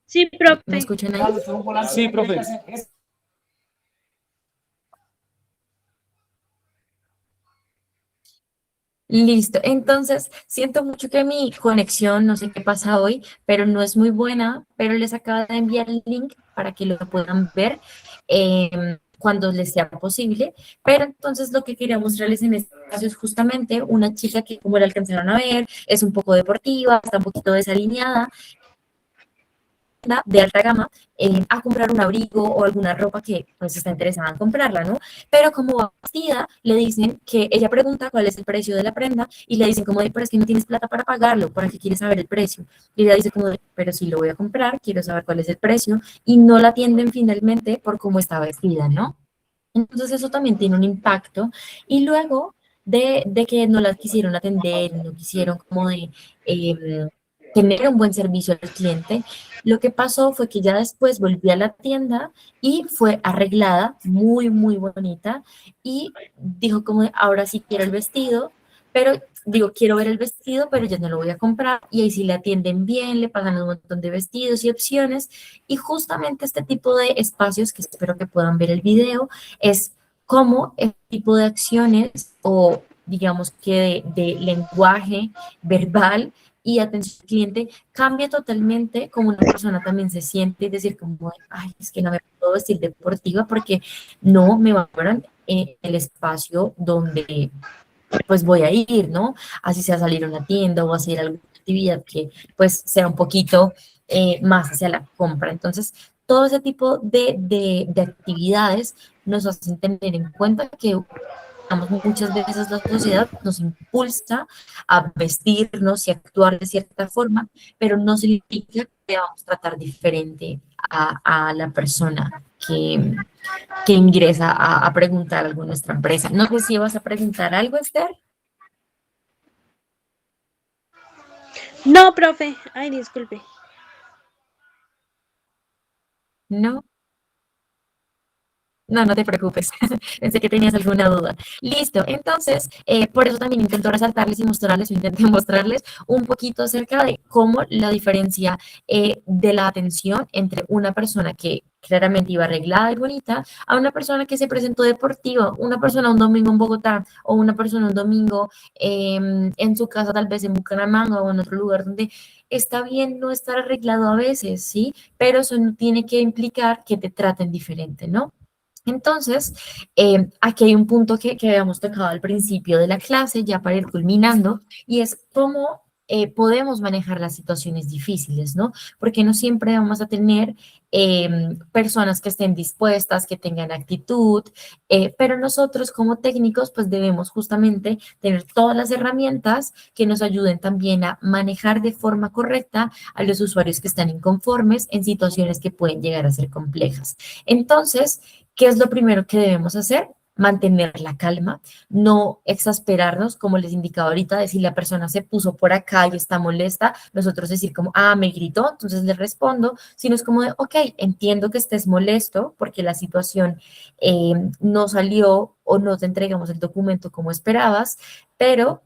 Sí, ¿Me profe. escuchan ahí? Sí, profe. Listo. Entonces, siento mucho que mi conexión, no sé qué pasa hoy, pero no es muy buena, pero les acabo de enviar el link para que lo puedan ver. cuando les sea posible, pero entonces lo que quería mostrarles en este caso es justamente una chica que, como la alcanzaron a ver, es un poco deportiva, está un poquito desalineada, de alta gama, a comprar un abrigo o alguna ropa que pues está interesada en comprarla, ¿no? Pero como va vestida, le dicen que ella pregunta cuál es el precio de la prenda y le dicen como de, pero es que no tienes plata para pagarlo, ¿para qué quieres saber el precio? Y ella dice como de, pero si lo voy a comprar, quiero saber cuál es el precio y no la atienden finalmente por cómo está vestida, ¿no? Entonces eso también tiene un impacto. Y luego de que no la quisieron atender, no quisieron como de tener un buen servicio al cliente, lo que pasó fue que ya después volví a la tienda y fue arreglada, muy, muy bonita, y dijo como, de, ahora sí quiero el vestido, pero digo, quiero ver el vestido, pero yo no lo voy a comprar, y ahí sí le atienden bien, le pagan un montón de vestidos y opciones, y justamente este tipo de espacios, que espero que puedan ver el video, es cómo este tipo de acciones o digamos que de lenguaje verbal y atención al cliente cambia totalmente como una persona también se siente y decir como, ay, es que no me puedo vestir deportiva porque no me valoran en el espacio donde pues voy a ir, ¿no? Así sea salir a una tienda o hacer alguna actividad que pues sea un poquito más hacia la compra. Entonces, todo ese tipo de actividades nos hacen tener en cuenta que muchas veces la sociedad nos impulsa a vestirnos y actuar de cierta forma, pero no significa que vamos a tratar diferente a la persona que ingresa a preguntar algo en nuestra empresa. No sé si vas a preguntar algo, Esther. No, profe. Ay, disculpe. No. No, no te preocupes. Pensé que tenías alguna duda. Listo. Entonces, por eso también intento resaltarles y mostrarles, o intenté mostrarles un poquito acerca de cómo la diferencia de la atención entre una persona que claramente iba arreglada y bonita a una persona que se presentó deportiva, una persona un domingo en Bogotá o una persona un domingo en su casa, tal vez en Bucaramanga o en otro lugar donde está bien no estar arreglado a veces, ¿sí? Pero eso no tiene que implicar que te traten diferente, ¿no? Entonces, aquí hay un punto que habíamos tocado al principio de la clase, ya para ir culminando, y es cómo podemos manejar las situaciones difíciles, ¿no? Porque no siempre vamos a tener personas que estén dispuestas, que tengan actitud, pero nosotros como técnicos, pues debemos justamente tener todas las herramientas que nos ayuden también a manejar de forma correcta a los usuarios que están inconformes en situaciones que pueden llegar a ser complejas. Entonces, ¿qué es lo primero que debemos hacer? Mantener la calma, no exasperarnos, como les indicaba ahorita, de si la persona se puso por acá y está molesta, nosotros decir como, ah, me gritó, entonces le respondo, sino es como de, ok, entiendo que estés molesto porque la situación no salió o no te entregamos el documento como esperabas, pero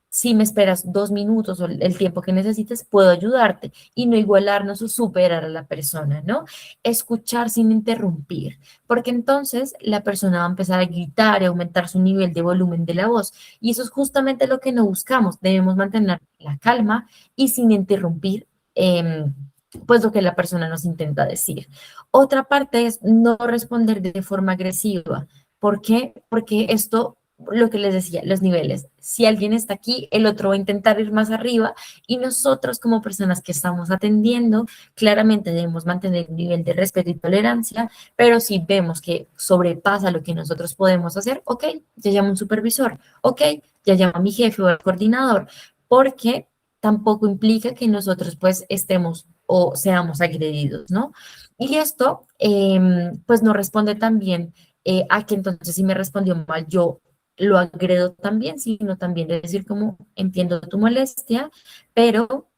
si me esperas 2 minutos o el tiempo que necesites, puedo ayudarte y no igualarnos o superar a la persona, ¿no? Escuchar sin interrumpir, porque entonces la persona va a empezar a gritar y aumentar su nivel de volumen de la voz. Y eso es justamente lo que no buscamos. Debemos mantener la calma y sin interrumpir. Pues lo que la persona nos intenta decir. Otra parte es no responder de forma agresiva. ¿Por qué? Porque esto, lo que les decía, los niveles. Si alguien está aquí, el otro va a intentar ir más arriba y nosotros como personas que estamos atendiendo, claramente debemos mantener un nivel de respeto y tolerancia, pero si vemos que sobrepasa lo que nosotros podemos hacer, ok, ya llamo a un supervisor, ok, ya llamo a mi jefe o al coordinador, porque tampoco implica que nosotros pues estemos o seamos agredidos, ¿no? Y esto pues no responde también a que entonces si me respondió mal, yo lo agredo también, sino también de decir como entiendo tu molestia, pero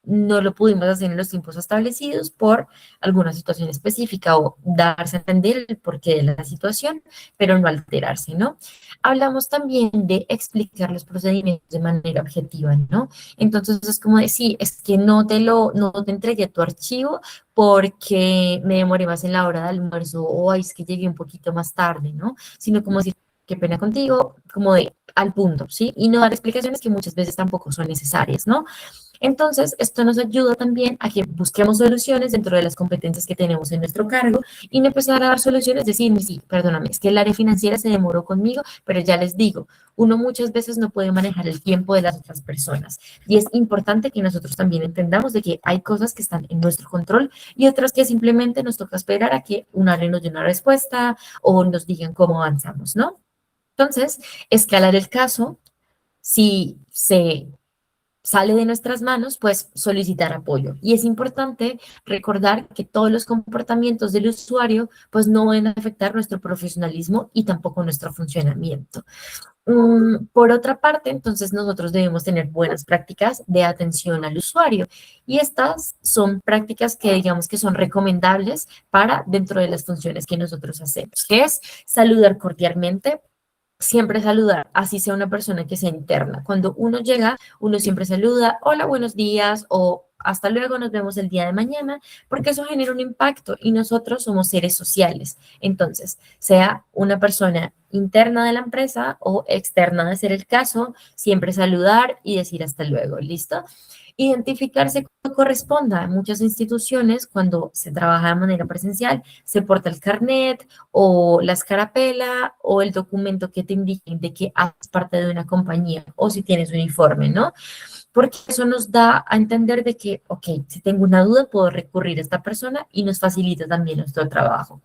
no lo pudimos hacer en los tiempos establecidos por alguna situación específica o darse a entender el porqué de la situación, pero no alterarse, ¿no? Hablamos también de explicar los procedimientos de manera objetiva, ¿no? Entonces es como decir, es que no te entregué tu archivo porque me demoré más en la hora de almuerzo o ay, es que llegué un poquito más tarde, ¿no? Sino como decir, qué pena contigo, como de al punto, ¿sí? Y no dar explicaciones que muchas veces tampoco son necesarias, ¿no? Entonces, esto nos ayuda también a que busquemos soluciones dentro de las competencias que tenemos en nuestro cargo y no empezar a dar soluciones, decir, sí, perdóname, es que el área financiera se demoró conmigo, pero ya les digo, uno muchas veces no puede manejar el tiempo de las otras personas y es importante que nosotros también entendamos de que hay cosas que están en nuestro control y otras que simplemente nos toca esperar a que un área nos dé una respuesta o nos digan cómo avanzamos, ¿no? Entonces, escalar el caso, si se sale de nuestras manos, pues solicitar apoyo. Y es importante recordar que todos los comportamientos del usuario pues no van a afectar nuestro profesionalismo y tampoco nuestro funcionamiento. Por otra parte, entonces nosotros debemos tener buenas prácticas de atención al usuario y estas son prácticas que digamos que son recomendables para dentro de las funciones que nosotros hacemos, que es saludar cordialmente, siempre saludar, así sea una persona que sea interna. Cuando uno llega, uno siempre saluda, hola, buenos días o hasta luego, nos vemos el día de mañana, porque eso genera un impacto y nosotros somos seres sociales. Entonces, sea una persona interna de la empresa o externa de ser el caso, siempre saludar y decir hasta luego, ¿listo? Identificarse cuando corresponda. En muchas instituciones, cuando se trabaja de manera presencial, se porta el carnet o la escarapela o el documento que te indique de que haces parte de una compañía o si tienes uniforme, ¿no? Porque eso nos da a entender de que, ok, si tengo una duda, puedo recurrir a esta persona y nos facilita también nuestro trabajo.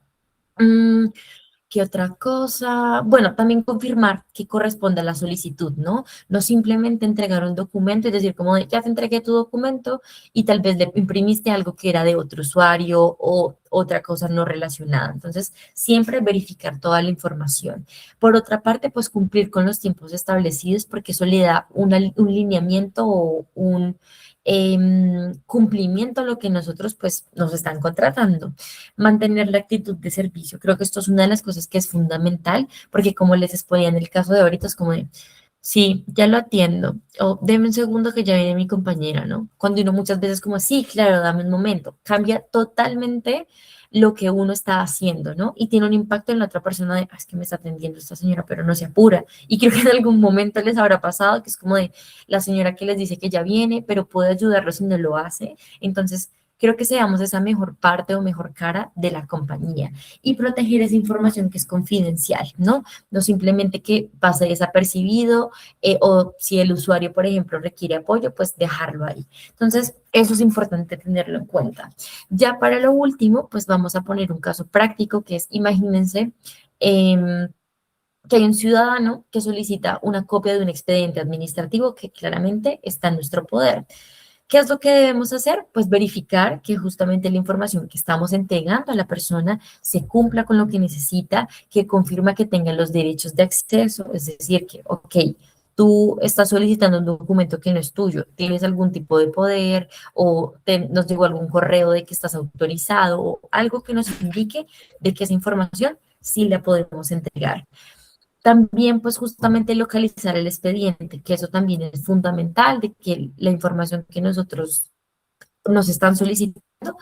¿Qué otra cosa? Bueno, también confirmar que corresponde a la solicitud, ¿no? No simplemente entregar un documento y decir como de, ya te entregué tu documento y tal vez le imprimiste algo que era de otro usuario o otra cosa no relacionada. Entonces, siempre verificar toda la información. Por otra parte, pues cumplir con los tiempos establecidos porque eso le da un lineamiento o un cumplimiento a lo que nosotros pues nos están contratando. Mantener la actitud de servicio. Creo que esto es una de las cosas que es fundamental, porque como les exponía en el caso de ahorita, es como de, sí, ya lo atiendo, o deme un segundo que ya viene mi compañera, ¿no? Cuando uno muchas veces como, sí, claro, dame un momento, cambia totalmente lo que uno está haciendo, ¿no? Y tiene un impacto en la otra persona de, es que me está atendiendo esta señora, pero no se apura. Y creo que en algún momento les habrá pasado que es como de la señora que les dice que ya viene, pero puede ayudarlo si no lo hace. Entonces, creo que seamos esa mejor parte o mejor cara de la compañía y proteger esa información que es confidencial, ¿no? No simplemente que pase desapercibido o si el usuario, por ejemplo, requiere apoyo, pues dejarlo ahí. Entonces, eso es importante tenerlo en cuenta. Ya para lo último, pues vamos a poner un caso práctico que es, imagínense, que hay un ciudadano que solicita una copia de un expediente administrativo que claramente está en nuestro poder. ¿Qué es lo que debemos hacer? Pues verificar que justamente la información que estamos entregando a la persona se cumpla con lo que necesita, que confirma que tenga los derechos de acceso, es decir, que, ok, tú estás solicitando un documento que no es tuyo, tienes algún tipo de poder o nos llegó algún correo de que estás autorizado o algo que nos indique de que esa información sí la podemos entregar. También, pues justamente localizar el expediente, que eso también es fundamental, de que la información que nosotros nos están solicitando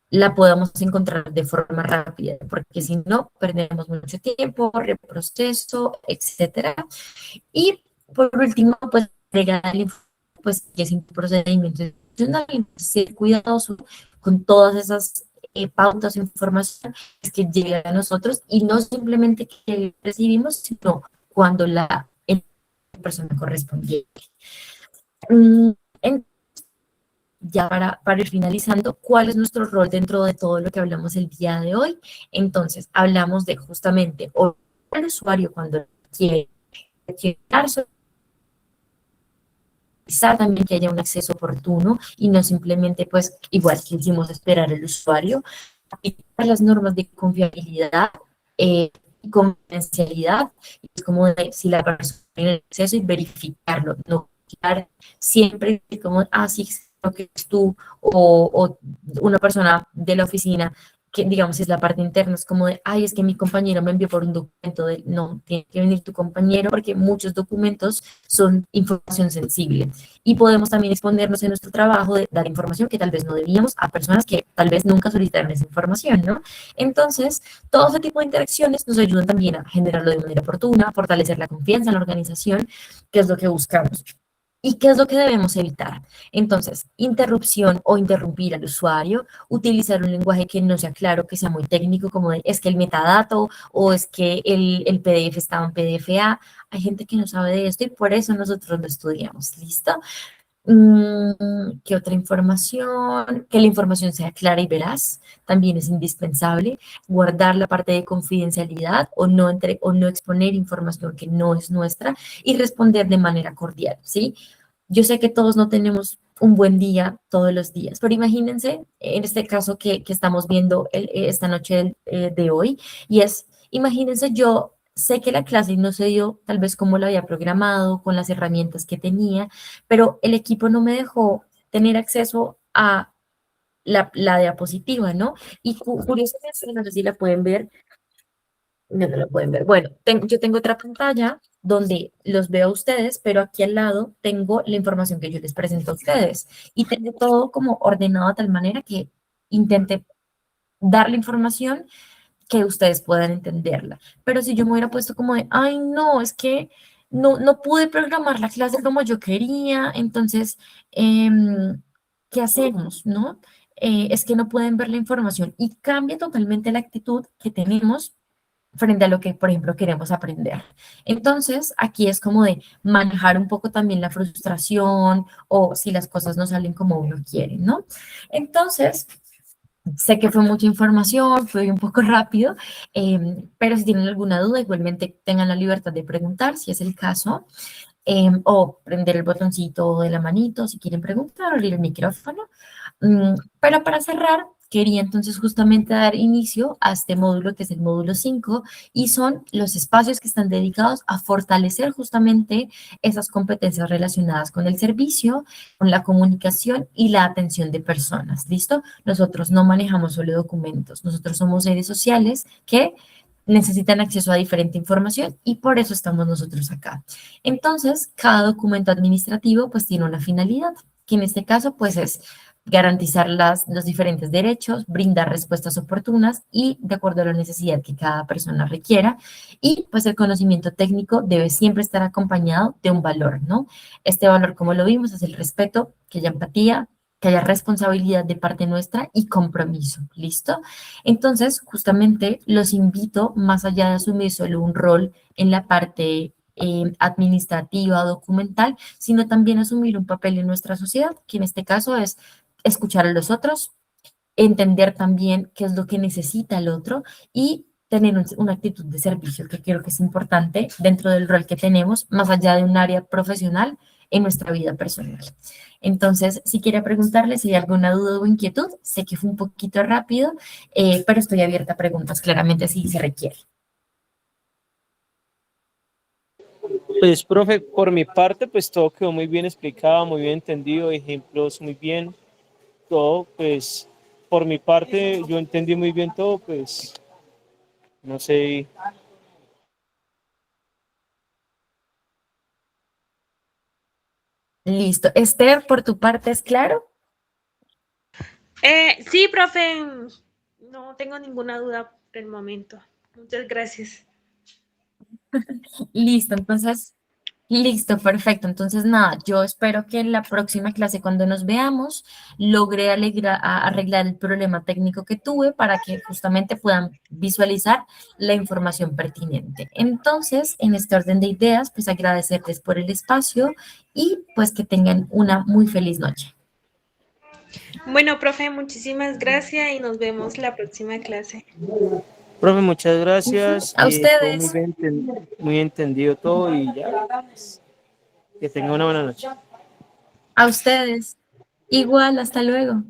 la podamos encontrar de forma rápida, porque si no, perdemos mucho tiempo, reproceso, etcétera. Y por último, pues agregar pues que es un procedimiento institucional, ser cuidadoso con todas esas pautas e información que llega a nosotros y no simplemente que recibimos, sino cuando la persona correspondiente. Ya para ir finalizando, ¿cuál es nuestro rol dentro de todo lo que hablamos el día de hoy? Entonces, hablamos de justamente el usuario cuando quiere también que haya un acceso oportuno y no simplemente, pues, igual que hicimos esperar al usuario, aplicar las normas de confiabilidad y confidencialidad, es como de, si la persona tiene acceso y verificarlo, no quedar siempre como, sí, creo que es tú o una persona de la oficina que digamos es la parte interna, es como de, ay, es que mi compañero me envió por un documento, no, tiene que venir tu compañero porque muchos documentos son información sensible y podemos también exponernos en nuestro trabajo de dar información que tal vez no debíamos a personas que tal vez nunca solicitaron esa información, ¿no? Entonces, todo ese tipo de interacciones nos ayudan también a generarlo de manera oportuna, fortalecer la confianza en la organización, que es lo que buscamos. ¿Y qué es lo que debemos evitar? Entonces, interrupción o interrumpir al usuario, utilizar un lenguaje que no sea claro, que sea muy técnico, como de, es que el metadato o es que el PDF estaba en PDFA. Hay gente que no sabe de esto y por eso nosotros lo estudiamos. ¿Listo? ¿Qué otra información? Que la información sea clara y veraz, también es indispensable. Guardar la parte de confidencialidad o no exponer información que no es nuestra y responder de manera cordial, ¿sí? Yo sé que todos no tenemos un buen día todos los días, pero imagínense en este caso que estamos viendo esta noche de hoy y es, imagínense yo. Sé que la clase no se dio tal vez como lo había programado, con las herramientas que tenía, pero el equipo no me dejó tener acceso a la diapositiva, ¿no? Y curiosamente, no sé si la pueden ver, no la pueden ver. Bueno, yo tengo otra pantalla donde los veo a ustedes, pero aquí al lado tengo la información que yo les presento a ustedes y tengo todo como ordenado de tal manera que intente dar la información que ustedes puedan entenderla. Pero si yo me hubiera puesto como de, ay, no, es que no pude programar la clase como yo quería, entonces, ¿qué hacemos, no? Es que no pueden ver la información y cambia totalmente la actitud que tenemos frente a lo que, por ejemplo, queremos aprender. Entonces, aquí es como de manejar un poco también la frustración o si las cosas no salen como uno quiere, ¿no? Entonces, sé que fue mucha información, fue un poco rápido, pero si tienen alguna duda, igualmente tengan la libertad de preguntar, si es el caso, o prender el botoncito de la manito si quieren preguntar, abrir el micrófono. Pero para cerrar, quería entonces justamente dar inicio a este módulo que es el módulo 5 y son los espacios que están dedicados a fortalecer justamente esas competencias relacionadas con el servicio, con la comunicación y la atención de personas. ¿Listo? Nosotros no manejamos solo documentos, nosotros somos seres sociales que necesitan acceso a diferente información y por eso estamos nosotros acá. Entonces, cada documento administrativo pues tiene una finalidad, que en este caso pues es garantizar los diferentes derechos, brindar respuestas oportunas y de acuerdo a la necesidad que cada persona requiera. Y pues el conocimiento técnico debe siempre estar acompañado de un valor, ¿no? Este valor, como lo vimos, es el respeto, que haya empatía, que haya responsabilidad de parte nuestra y compromiso, ¿listo? Entonces, justamente los invito, más allá de asumir solo un rol en la parte administrativa, documental, sino también asumir un papel en nuestra sociedad, que en este caso es escuchar a los otros, entender también qué es lo que necesita el otro y tener una actitud de servicio, que creo que es importante dentro del rol que tenemos, más allá de un área profesional en nuestra vida personal. Entonces, si quiere preguntarle si hay alguna duda o inquietud, sé que fue un poquito rápido, pero estoy abierta a preguntas, claramente si se requiere. Pues, profe, por mi parte, pues todo quedó muy bien explicado, muy bien entendido, ejemplos muy bien, todo, pues, por mi parte, yo entendí muy bien todo, pues, no sé. Listo. Esther, por tu parte, ¿es claro? Sí, profe, no tengo ninguna duda por el momento. Muchas gracias. Listo, entonces, listo, perfecto. Entonces, nada, yo espero que en la próxima clase, cuando nos veamos, logre arreglar el problema técnico que tuve para que justamente puedan visualizar la información pertinente. Entonces, en este orden de ideas, pues agradecerles por el espacio y pues que tengan una muy feliz noche. Bueno, profe, muchísimas gracias y nos vemos la próxima clase. Profe, muchas gracias, A todo muy ustedes, bien, muy entendido todo y ya, que tenga una buena noche. a ustedes. Igual, hasta luego.